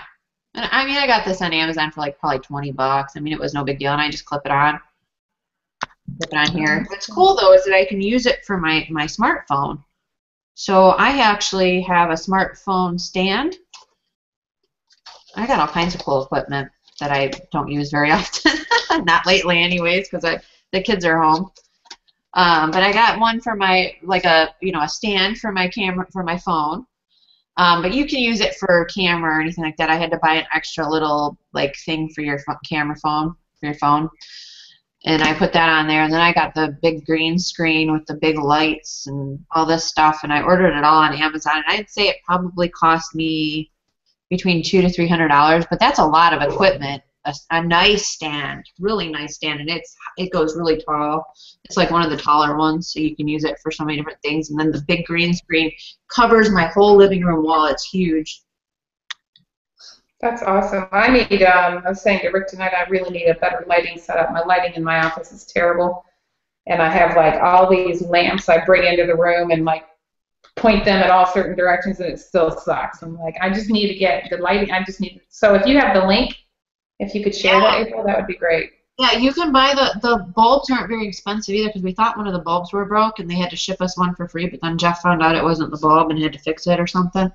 And I mean, I got this on Amazon for like probably $20. I mean, it was no big deal, and I just clip it on here. What's cool though is that I can use it for my smartphone. So I actually have a smartphone stand. I got all kinds of cool equipment that I don't use very often. Not lately, anyways, because the kids are home. But I got one for my a stand for my camera for my phone. But you can use it for camera or anything like that. I had to buy an extra little like thing for your camera phone for your phone, and I put that on there. And then I got the big green screen with the big lights and all this stuff. And I ordered it all on Amazon. And I'd say it probably cost me between $200 to $300. But that's a lot of equipment. A nice stand, really nice stand, and it goes really tall. It's like one of the taller ones, so you can use it for so many different things. And then the big green screen covers my whole living room wall. It's huge. That's awesome. I was saying to Rick tonight, I really need a better lighting setup. My lighting in my office is terrible, and I have like all these lamps I bring into the room and like point them at all certain directions, and it still sucks. I'm like, I just need to get good lighting. So if you have the link, if you could share that, April, that would be great. Yeah, you can buy the bulbs aren't very expensive either because we thought one of the bulbs were broke and they had to ship us one for free, but then Jeff found out it wasn't the bulb and had to fix it or something.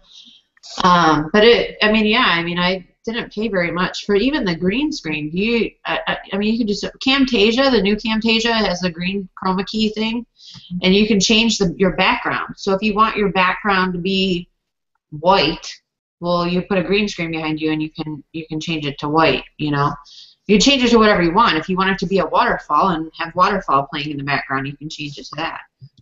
But I didn't pay very much for even the green screen. You can just Camtasia, the new Camtasia has the green chroma key thing, and you can change your background. So if you want your background to be white, well, you put a green screen behind you, and you can change it to white. You know, you change it to whatever you want. If you want it to be a waterfall and have waterfall playing in the background, you can change it to that.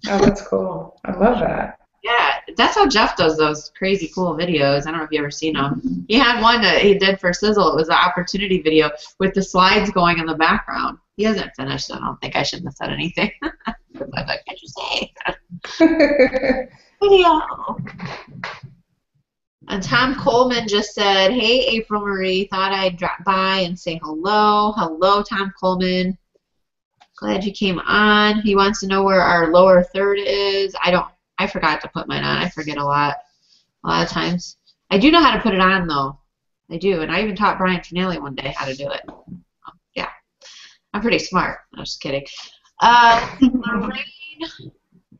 Oh, that's cool. I love that. Yeah, that's how Jeff does those crazy cool videos. I don't know if you've ever seen them. He had one that he did for Sizzle. It was an opportunity video with the slides going in the background. He hasn't finished, so I don't think I shouldn't have said anything. What could you say? Video. And Tom Coleman just said, "Hey, April Marie, thought I'd drop by and say hello." Hello, Tom Coleman. Glad you came on. He wants to know where our lower third is. I forgot to put mine on. I forget a lot of times. I do know how to put it on, though. I do, and I even taught Brian Finelli one day how to do it. Yeah, I'm pretty smart. I'm just kidding.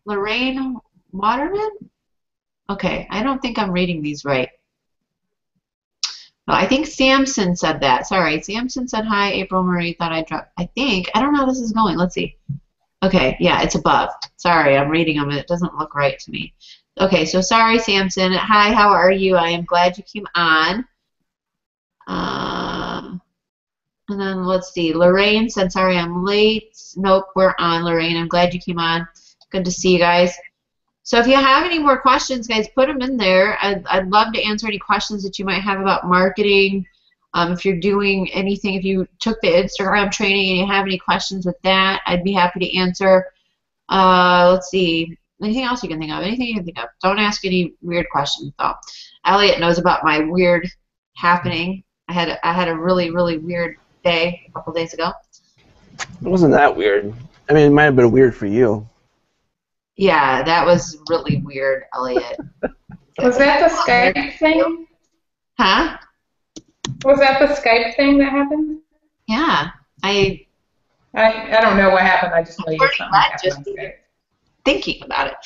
Lorraine Waterman? Okay, I don't think I'm reading these right. No, I think Samson said that. Sorry, Samson said, "Hi, April Marie, thought I'd drop." I don't know how this is going. Let's see. Okay, yeah, it's above. Sorry, I'm reading them and it doesn't look right to me. Okay, so sorry, Samson. Hi, how are you? I am glad you came on. And then let's see. Lorraine said, "Sorry, I'm late." Nope, we're on, Lorraine. I'm glad you came on. Good to see you guys. So if you have any more questions, guys, put them in there. I'd love to answer any questions that you might have about marketing. If you're doing anything, if you took the Instagram training and you have any questions with that, I'd be happy to answer. Let's see. Anything else you can think of? Anything you can think of. Don't ask any weird questions, though. Elliot knows about my weird happening. I had a really, really weird day a couple days ago. It wasn't that weird. I mean, it might have been weird for you. Yeah, that was really weird, Elliot. Was that the Skype thing? Huh? Was that the Skype thing that happened? Yeah, I don't know what happened. I just know you Pretty something much happened just on Skype. thinking about it.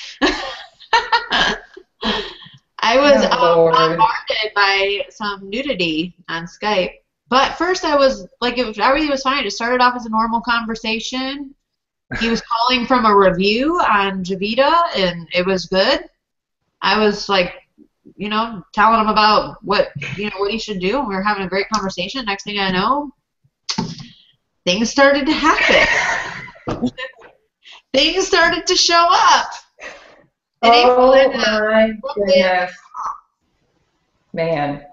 I was Oh, Lord. bombarded by some nudity on Skype. But first I was like, everything was fine. It started off as a normal conversation. He was calling from a review on Javita, and it was good. I was like, telling him about what he should do, and we were having a great conversation. Next thing I know, things started to happen. Things started to show up. And Oh my goodness. Man.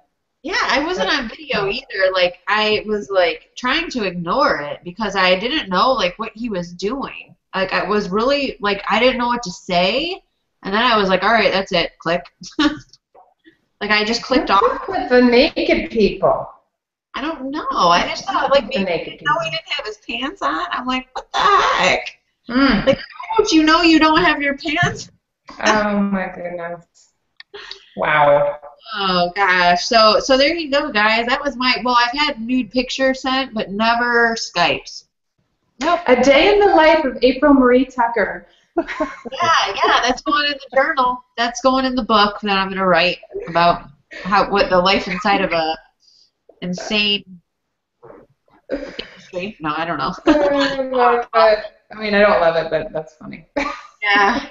Yeah, I wasn't on video either. Like, I was like trying to ignore it because I didn't know like what he was doing. Like, I was really like, I didn't know what to say, and then I was like, all right, that's it. Click. Like, I just clicked What's off. up with the naked people? I don't know. I just thought like The maybe naked he people. didn't have his pants on. I'm like, what the heck? Mm. Like, don't you know you don't have your pants? Oh my goodness. Wow. Oh gosh. So there you go, guys. That was I've had nude pictures sent, but never Skypes. Nope. A day in the life of April Marie Tucker. Yeah, that's going in the journal. That's going in the book that I'm gonna write about what the life inside of a insane industry. No, I don't know. I love it. I mean, I don't love it, but that's funny. Yeah,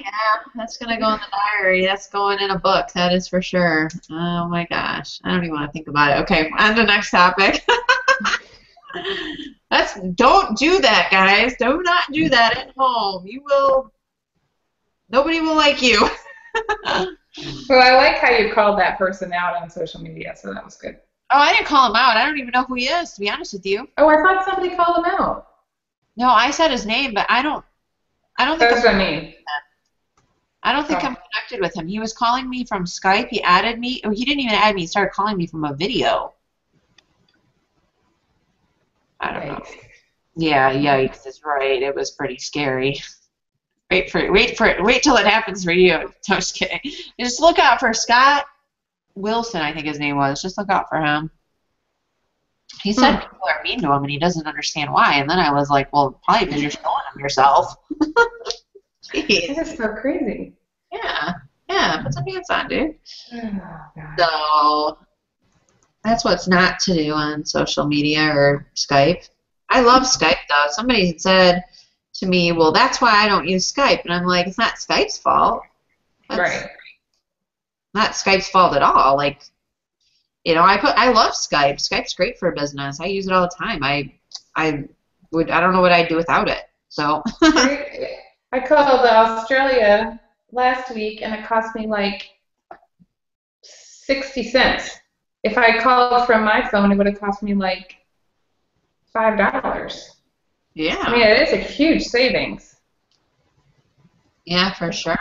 that's gonna go in the diary. That's going in a book. That is for sure. Oh my gosh, I don't even want to think about it. Okay, on to the next topic. Don't do that, guys. Do not do that at home. Nobody will like you. Well, I like how you called that person out on social media, so that was good. Oh, I didn't call him out. I don't even know who he is, to be honest with you. Oh, I thought somebody called him out. No, I said his name, but I don't think That's what I mean. I don't think I'm connected with him. He was calling me from Skype. He added me. Oh, he didn't even add me. He started calling me from a video. I don't know. Yeah, yikes is right. It was pretty scary. Wait till it happens for you. No, just kidding. Just look out for Scott Wilson, I think his name was. Just look out for him. He said people are mean to him and he doesn't understand why. And then I was like, well, probably because you're showing him yourself. Jeez. That is so crazy. Yeah, put some pants on, dude. Oh, God. So that's what's not to do on social media or Skype. I love Skype, though. Somebody said to me, well, that's why I don't use Skype. And I'm like, it's not Skype's fault. That's Right. not Skype's fault at all. Like, I love Skype. Skype's great for business. I use it all the time. I don't know what I'd do without it. So I called Australia last week, and it cost me like 60 cents. If I called from my phone, it would have cost me like $5. yeah. I mean, it is a huge savings. Yeah, for sure.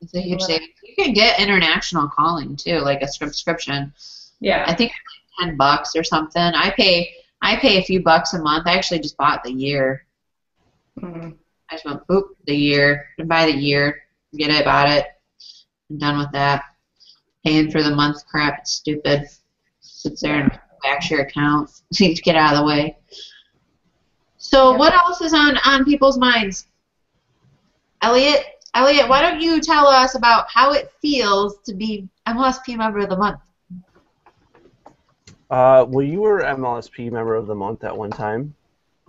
It's a huge savings. You can get international calling too, like a subscription. Yeah. I think it's like $10 or something. I pay a few bucks a month. I actually just bought the year. Mm-hmm. I just went, the year, and buy the year, get it, bought it. I'm done with that. Paying for the month crap, it's stupid. Sits there and backs your account. Seems to get out of the way. So what else is on people's minds? Elliot, why don't you tell us about how it feels to be MLSP Member of the Month? Well, you were MLSP Member of the Month at one time.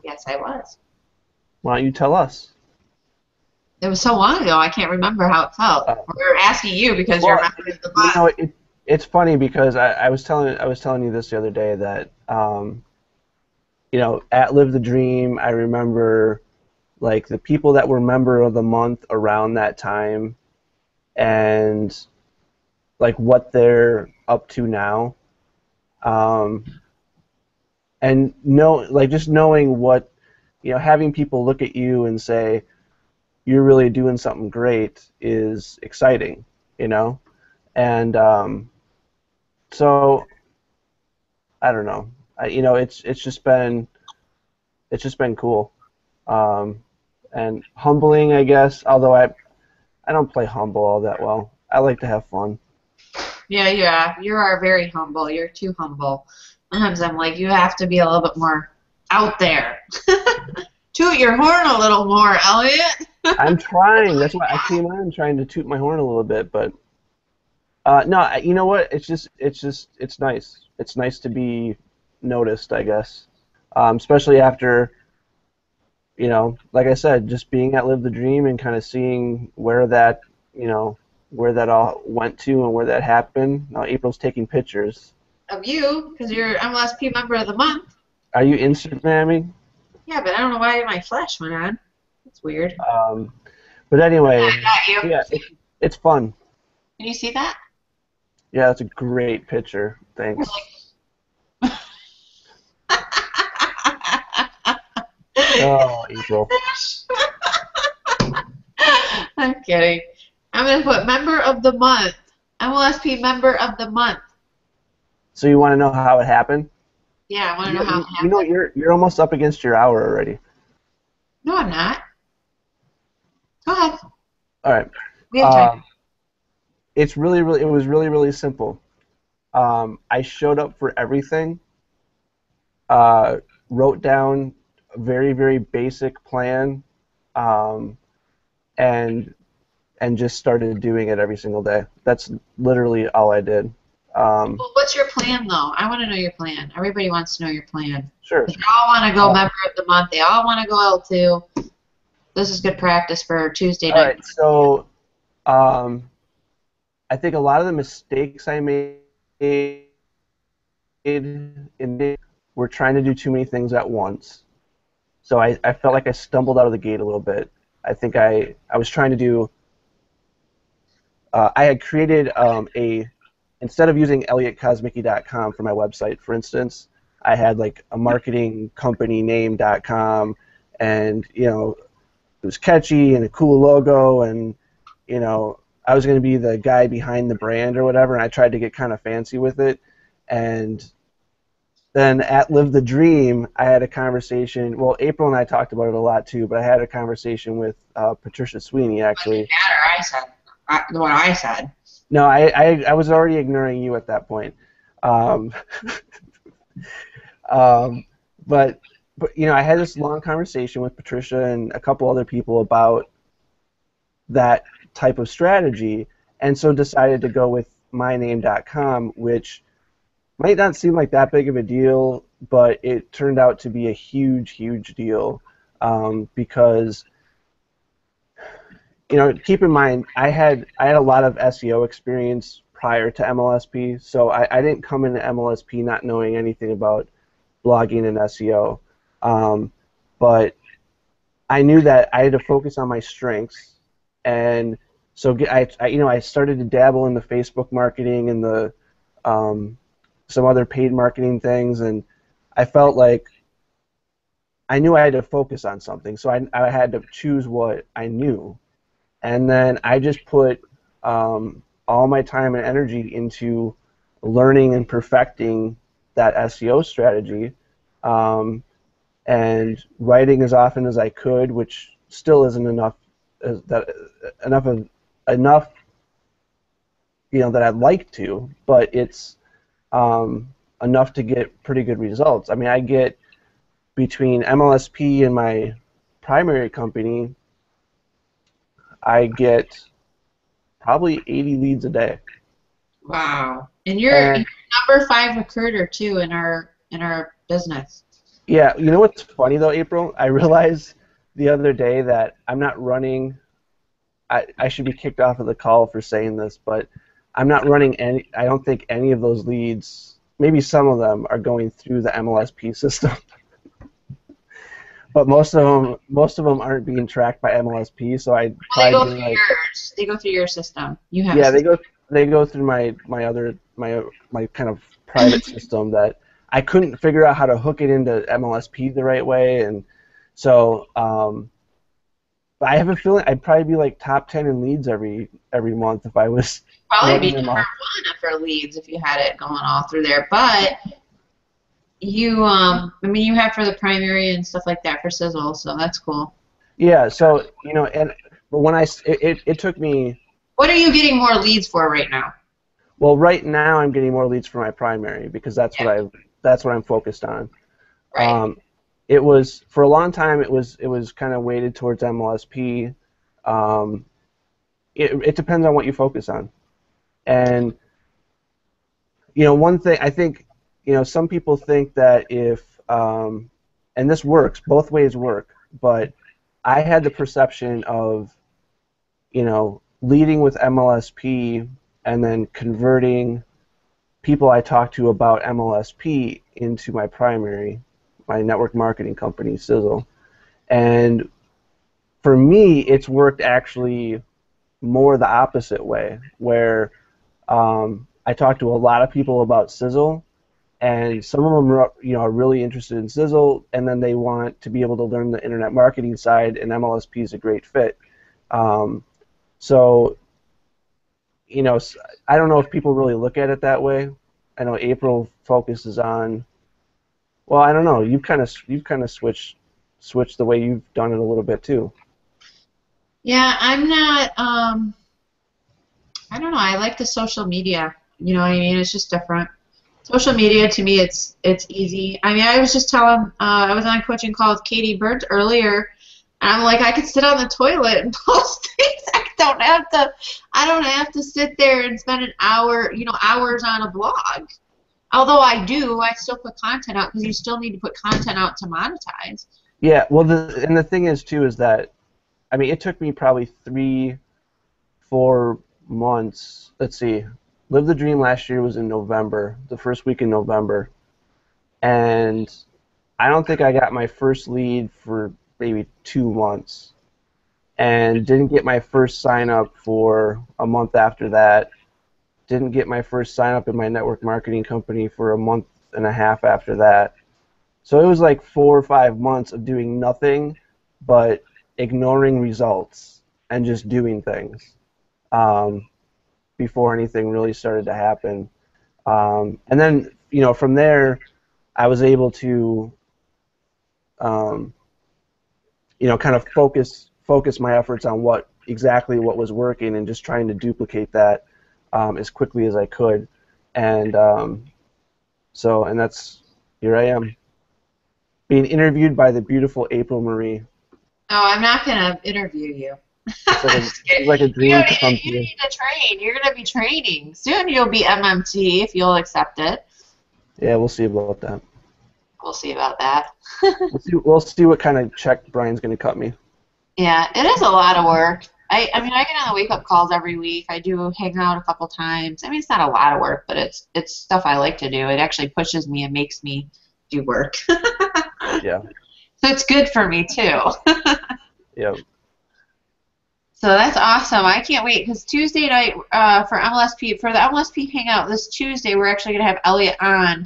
Yes, I was. Why don't you tell us? It was so long ago, I can't remember how it felt. We're asking you because you're a member of the month. It's funny because I was telling you this the other day that at Live the Dream, I remember like the people that were Member of the Month around that time, and like what they're up to now, and just knowing what, having people look at you and say you're really doing something great is exciting, and so I don't know, it's just been cool, and humbling, I guess. Although I don't play humble all that well. I like to have fun. Yeah, you are very humble. You're too humble. Sometimes I'm like, you have to be a little bit more out there. Toot your horn a little more, Elliot. I'm trying. That's why I came on trying to toot my horn a little bit, but no, you know what? It's nice. It's nice to be noticed, I guess. Especially after, like I said, just being at Live the Dream and kind of seeing where that all went to and where that happened. Now April's taking pictures. Of you, because you're MLSP member of the month. Are you Instagramming? Yeah, but I don't know why my flash went on. That's weird. But anyway, I got you. yeah, it's fun. Can you see that? Yeah, that's a great picture. Thanks. Oh, April. I'm kidding. I'm going to put member of the month. MLSP member of the month. So you want to know how it happened? Yeah, I want to know how it happened. You're almost up against your hour already. No, I'm not. Go ahead. All right. We have time. It was really simple. I showed up for everything. Wrote down a very basic plan, and just started doing it every single day. That's literally all I did. Well, what's your plan, though? I want to know your plan. Everybody wants to know your plan. Sure. They all want to go member of the month. They all want to go L2. This is good practice for Tuesday night. All right, so I think a lot of the mistakes I made were trying to do too many things at once. So I felt like I stumbled out of the gate a little bit. I think I was trying to do I had created instead of using ElliotKosmicki.com for my website, for instance, I had like a marketing company name.com, and it was catchy and a cool logo, and I was going to be the guy behind the brand or whatever, and I tried to get kind of fancy with it. And then at Live the Dream, I had a conversation. Well, April and I talked about it a lot too, but I had a conversation with Patricia Sweeney, actually. I said what I said. No, I was already ignoring you at that point. But I had this long conversation with Patricia and a couple other people about that type of strategy, and so decided to go with myname.com, which might not seem like that big of a deal, but it turned out to be a huge deal, because keep in mind, I had a lot of SEO experience prior to MLSP, so I didn't come into MLSP not knowing anything about blogging and SEO, but I knew that I had to focus on my strengths, and so I started to dabble in the Facebook marketing and the some other paid marketing things, and I felt like I knew I had to focus on something, so I had to choose what I knew. And then I just put all my time and energy into learning and perfecting that SEO strategy, and writing as often as I could, which still isn't enough. Enough, that I'd like to, but it's enough to get pretty good results. I mean, I get between MLSP and my primary company, I get probably 80 leads a day. Wow. And you're number 5 recruiter too in our business. Yeah, you know what's funny though, April? I realized the other day that I'm not running. I should be kicked off of the call for saying this, but I'm not running any. I don't think any of those leads. Maybe some of them are going through the MLSP system. But most of them aren't being tracked by MLSP, so I tried to like. Yours. They go through your system. You have. Yeah, they go through my kind of private system that I couldn't figure out how to hook it into MLSP the right way, and so but I have a feeling I'd probably be like top 10 in leads every month if I was. Probably be number 1 for leads if you had it going all through there, but. You, you have for the primary and stuff like that for Sizzle, so that's cool. Yeah, so, but when it took me... What are you getting more leads for right now? Well, right now I'm getting more leads for my primary because that's what that's what I'm focused on. Right. It was for a long time. It was kind of weighted towards MLSP. It depends on what you focus on, and one thing I think, some people think that if and this works, both ways work, but I had the perception of leading with MLSP and then converting people I talked to about MLSP into my primary, my network marketing company, Sizzle. And for me, it's worked actually more the opposite way, where I talked to a lot of people about Sizzle, and some of them are really interested in Sizzle, and then they want to be able to learn the internet marketing side, and MLSP is a great fit. So, I don't know if people really look at it that way. I know April focuses on. Well, I don't know. You've kind of switched the way you've done it a little bit too. Yeah, I'm not. I don't know. I like the social media. You know what I mean? It's just different. Social media to me, it's easy. I mean, I was just telling. I was on a coaching call with Katie Burnt earlier. And I'm like, I could sit on the toilet and post things. I don't have to sit there and spend an hour, hours on a blog. Although I do, I still put content out because you still need to put content out to monetize. Yeah, well, the thing is too is that, I mean, it took me probably 3-4 months. Let's see, Live the Dream last year was in November, the first week in November, and I don't think I got my first lead for maybe 2 months, and didn't get my first sign up for a month after that. Didn't get my first sign up in my network marketing company for a month and a half after that. So it was like 4 or 5 months of doing nothing but ignoring results and just doing things before anything really started to happen. And then, from there, I was able to, kind of focus my efforts on what was working and just trying to duplicate that as quickly as I could. And and that's, here I am, being interviewed by the beautiful April Marie. No, I'm not going to interview you. It's like a dream come true. You need to train. You're going to be training. Soon you'll be MMT if you'll accept it. Yeah, we'll see about that. We'll see about that. We'll see what kind of check Brian's going to cut me. Yeah, it is a lot of work. I mean, I get on the wake-up calls every week. I do hang out a couple times. I mean, it's not a lot of work, but it's stuff I like to do. It actually pushes me and makes me do work. Yeah. So it's good for me, too. Yeah. So that's awesome. I can't wait, because Tuesday night for the MLSP Hangout this Tuesday, we're actually going to have Elliot on,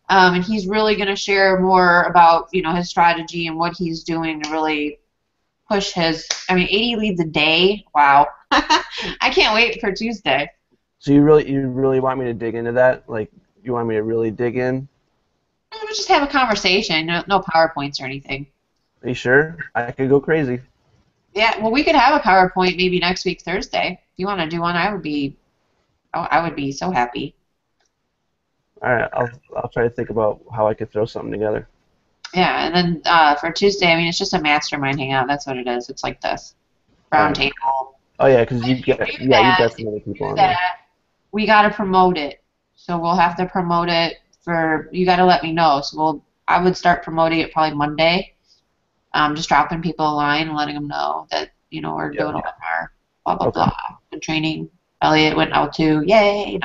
and he's really going to share more about, his strategy and what he's doing to really push his, 80 leads a day. Wow. I can't wait for Tuesday. So you really want me to dig into that? Like, you want me to really dig in? We'll just have a conversation. No PowerPoints or anything. Are you sure? I could go crazy. Yeah, well, we could have a PowerPoint maybe next week Thursday. If you want to do one, I would be so happy. All right, I'll try to think about how I could throw something together. Yeah, and then for Tuesday, it's just a mastermind hangout. That's what it is. It's like this round table. Oh yeah, because you got some other people on there. We got to promote it, so we'll have to promote it. You got to let me know. So I would start promoting it probably Monday. Just dropping people a line and letting them know that we're doing a webinar. Blah blah blah. The training. Elliot went out too. Yay!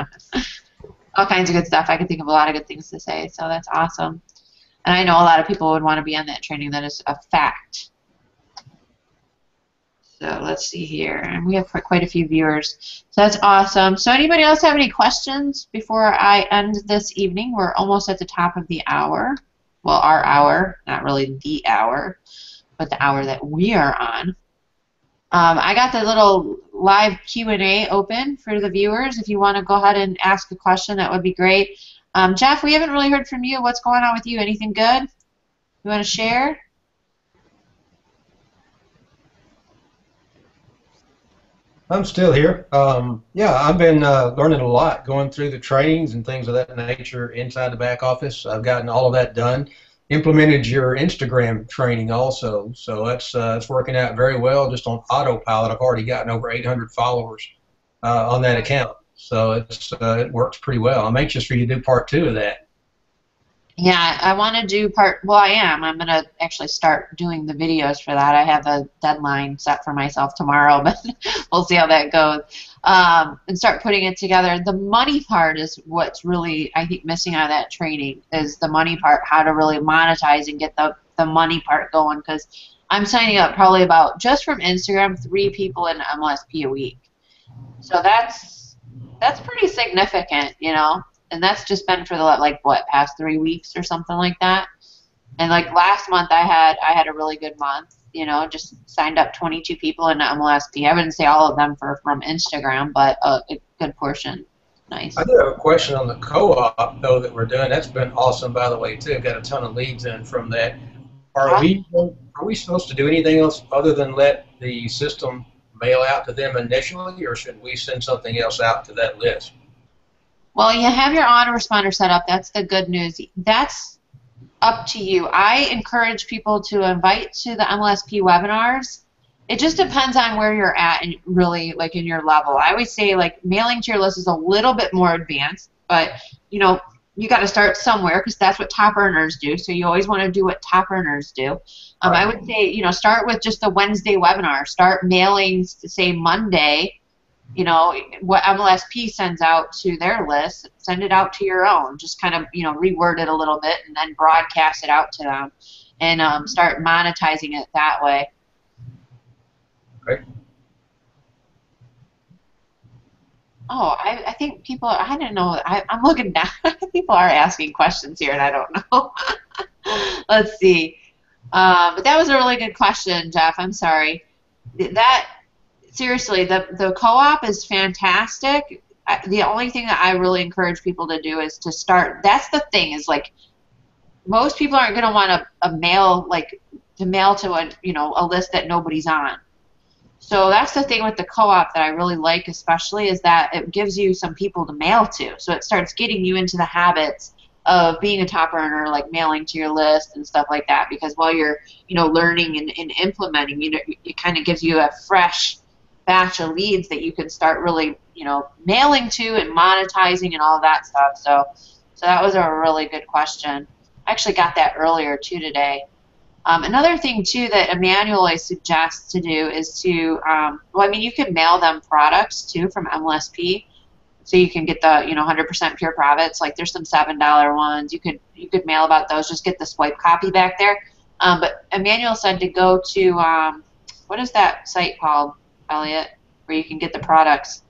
All kinds of good stuff. I can think of a lot of good things to say. So that's awesome. And I know a lot of people would want to be on that training. That is a fact. So let's see here. And we have quite a few viewers. So that's awesome. So anybody else have any questions before I end this evening? We're almost at the top of the hour. Well, our hour. Not really the hour, but the hour that we are on. I got the little live Q&A open for the viewers. If you want to go ahead and ask a question, that would be great. Jeff, we haven't really heard from you. What's going on with you? Anything good you want to share? I'm still here. Yeah, I've been learning a lot, going through the trainings and things of that nature inside the back office. I've gotten all of that done. Implemented your Instagram training also, so that's working out very well. Just on autopilot, I've already gotten over 800 followers on that account, so it works pretty well. I'm anxious for you to do part 2 of that. Yeah, I want to do well, I am. I'm going to actually start doing the videos for that. I have a deadline set for myself tomorrow, but we'll see how that goes. And start putting it together. The money part is what's really, I think, missing out of that training is the money part, how to really monetize and get the money part going, because I'm signing up probably about, just from Instagram, 3 people in MLSP a week. So that's pretty significant, you know. And that's just been for the past 3 weeks or something like that. And like last month I had a really good month, you know, just signed up 22 people in MLSP. I wouldn't say all of them from Instagram, but a good portion. Nice. I do have a question on the co-op though that we're doing. That's been awesome, by the way, too. Got a ton of leads in from that. Are we supposed to do anything else other than let the system mail out to them initially, or should we send something else out to that list? Well, you have your autoresponder set up. That's the good news. That's up to you. I encourage people to invite to the MLSP webinars. It just depends on where you're at and really like in your level. I always say like mailing to your list is a little bit more advanced, but you know, you got to start somewhere because that's what top earners do. So you always want to do what top earners do. Right. I would say, you know, start with just the Wednesday webinar. Start mailing, say Monday. You know, what MLSP sends out to their list, send it out to your own. Just kind of, you know, reword it a little bit and then broadcast it out to them and start monetizing it that way. Great. Oh, I think people, I didn't know, I'm looking down. People are asking questions here and I don't know. Let's see. But that was a really good question, Jeff. I'm sorry. Seriously, the co-op is fantastic. The only thing that I really encourage people to do is to start. That's the thing is like most people aren't going to want to mail to a list that nobody's on. So that's the thing with the co-op that I really like, especially, is that it gives you some people to mail to. So it starts getting you into the habits of being a top earner, like mailing to your list and stuff like that. Because while you're learning and implementing, it kind of gives you a fresh batch of leads that you can start really, mailing to and monetizing and all that stuff. So that was a really good question. I actually got that earlier too today. Another thing too that Emmanuel always suggests to do is to, you can mail them products too from MLSP, so you can get the 100% pure profits. Like there's some $7 ones. You could mail about those. Just get the swipe copy back there. But Emmanuel said to go to what is that site called, Elliot, where you can get the products?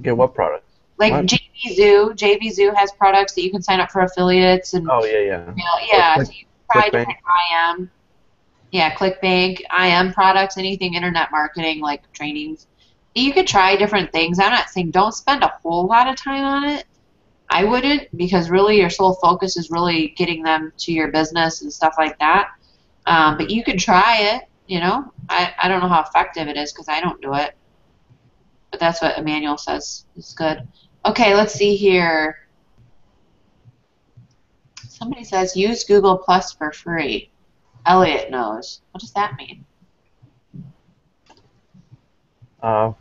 Get what products? Like what? JVZoo. JVZoo has products that you can sign up for affiliates and. Oh yeah. Yeah. Click, so you can try ClickBank. different IM. Yeah, ClickBank, IM products, anything internet marketing like trainings. You could try different things. I'm not saying don't spend a whole lot of time on it. I wouldn't, because really your sole focus is really getting them to your business and stuff like that. But you could try it. I don't know how effective it is because I don't do it. But that's what Emmanuel says is good. Okay, let's see here. Somebody says use Google Plus for free. Elliot knows. What does that mean? I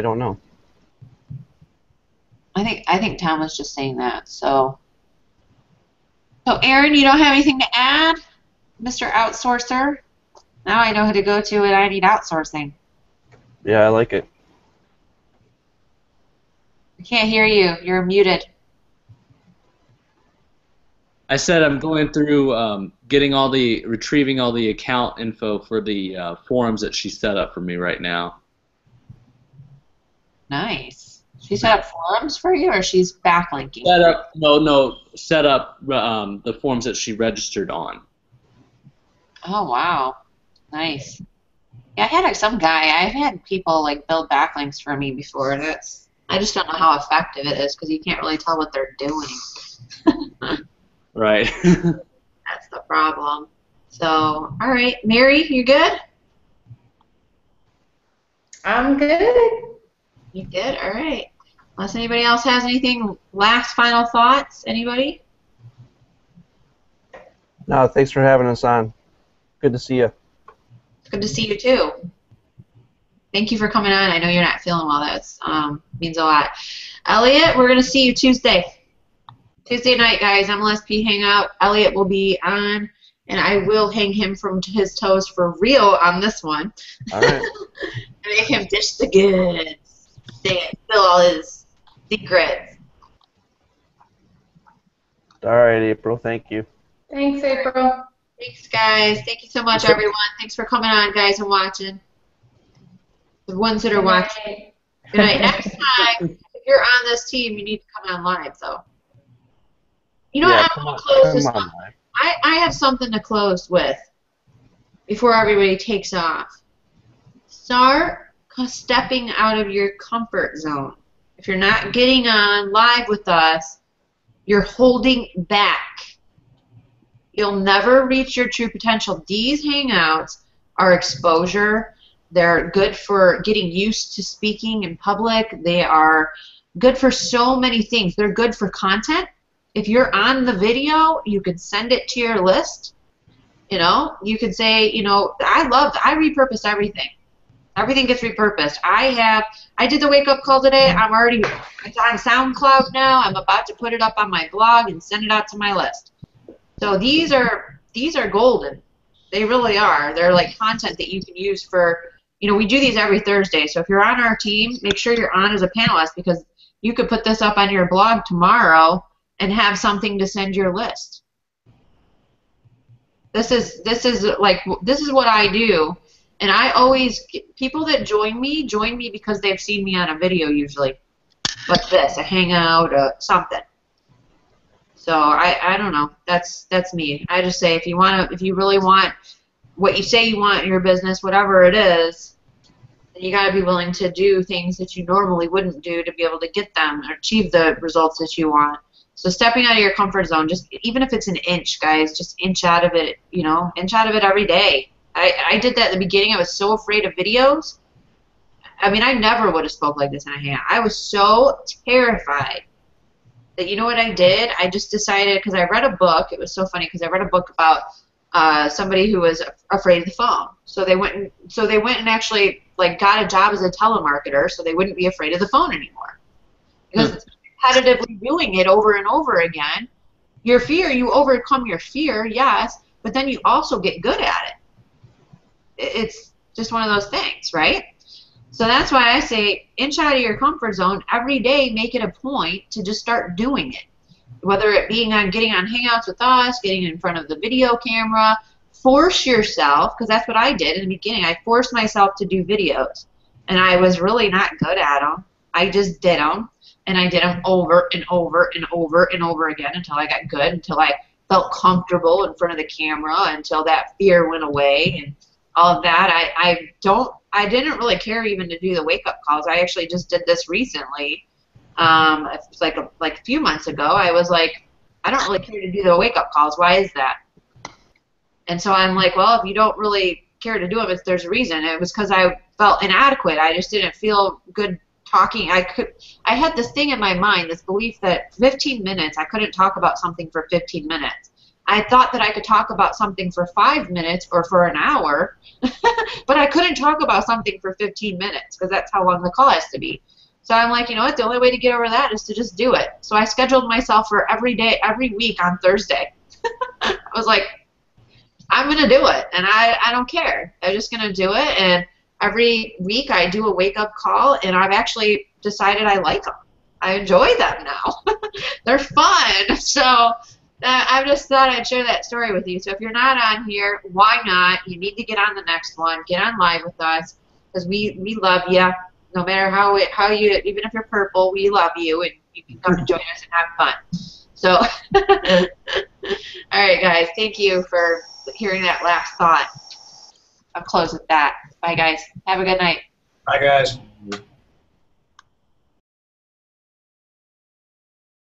don't know. I think Tom was just saying that. So Aaron, you don't have anything to add, Mr. Outsourcer? Now I know who to go to when I need outsourcing. Yeah, I like it. I can't hear you. You're muted. I said I'm going through retrieving all the account info for the forums that she set up for me right now. Nice. She set up forums for you, or she's backlinking? Set up the forums that she registered on. Oh, wow. Nice. Yeah, I had some guy. I've had people build backlinks for me before. I just don't know how effective it is because you can't really tell what they're doing. Right. That's the problem. So, all right, Mary, you good? I'm good. You good? All right. Unless anybody else has anything, last final thoughts? Anybody? No, thanks for having us on. Good to see you. Good to see you too. Thank you for coming on. I know you're not feeling well. That means a lot. Elliot, we're gonna see you Tuesday. Tuesday night, guys. MLSP Hangout. Elliot will be on, and I will hang him from his toes for real on this one. All right. Make him dish the goods. Spill all his secrets. All right, April. Thank you. Thanks, April. Thanks, guys. Thank you so much, everyone. Thanks for coming on, guys, and watching. The ones that are watching. Good night. Next time, if you're on this team, you need to come on live, though. You know what? I'm going to close this one. I have something to close with before everybody takes off. Start stepping out of your comfort zone. If you're not getting on live with us, you're holding back. You'll never reach your true potential. These hangouts are exposure. They're good for getting used to speaking in public. They are good for so many things. They're good for content. If you're on the video, you could send it to your list. You know, you could say, you know, I repurpose everything. Everything gets repurposed. I did the wake up call today. It's on SoundCloud now. I'm about to put it up on my blog and send it out to my list. So these are golden. They really are. They're like content that you can use for, you know, we do these every Thursday. So if you're on our team, make sure you're on as a panelist, because you could put this up on your blog tomorrow and have something to send your list. This is what I do, and I always people that join me because they've seen me on a video usually, like this, a hangout, something. So I don't know. That's me. I just say if you really want what you say you want in your business, whatever it is, then you got to be willing to do things that you normally wouldn't do to be able to get them or achieve the results that you want. So stepping out of your comfort zone, just even if it's an inch, guys, just inch out of it, you know, inch out of it every day. I did that at the beginning. I was so afraid of videos. I mean, I never would have spoke like this in a hangout. I was so terrified that, you know what I did? I just decided, because I read a book. It was so funny because I read a book about somebody who was afraid of the phone. So they went and actually like got a job as a telemarketer, so they wouldn't be afraid of the phone anymore. Because repetitively doing it over and over again, your fear, you overcome your fear, yes, but then you also get good at it. It's just one of those things, right? So that's why I say inch out of your comfort zone every day. Make it a point to just start doing it. Whether it being getting on Hangouts with us, getting in front of the video camera, force yourself, because that's what I did in the beginning. I forced myself to do videos, and I was really not good at them. I just did them, and I did them over and over and over and over again until I got good, until I felt comfortable in front of the camera, until that fear went away and all of that. I didn't really care even to do the wake-up calls. I actually just did this recently. It's like a few months ago. I was like, I don't really care to do the wake-up calls. Why is that? And so I'm like, well, if you don't really care to do them, there's a reason. It was because I felt inadequate. I just didn't feel good talking. I had this thing in my mind, this belief that 15 minutes, I couldn't talk about something for 15 minutes. I thought that I could talk about something for 5 minutes or for an hour, but I couldn't talk about something for 15 minutes because that's how long the call has to be. So I'm like, you know what, the only way to get over that is to just do it. So I scheduled myself for every day, every week on Thursday. I was like, I'm going to do it, and I don't care. I'm just going to do it, and every week I do a wake-up call, and I've actually decided I like them. I enjoy them now. They're fun. So I just thought I'd share that story with you. So if you're not on here, why not? You need to get on the next one. Get on live with us, because we love you. No matter how you, even if you're purple, we love you, and you can come and join us and have fun. So, all right, guys. Thank you for hearing that last thought. I'll close with that. Bye, guys. Have a good night. Bye, guys.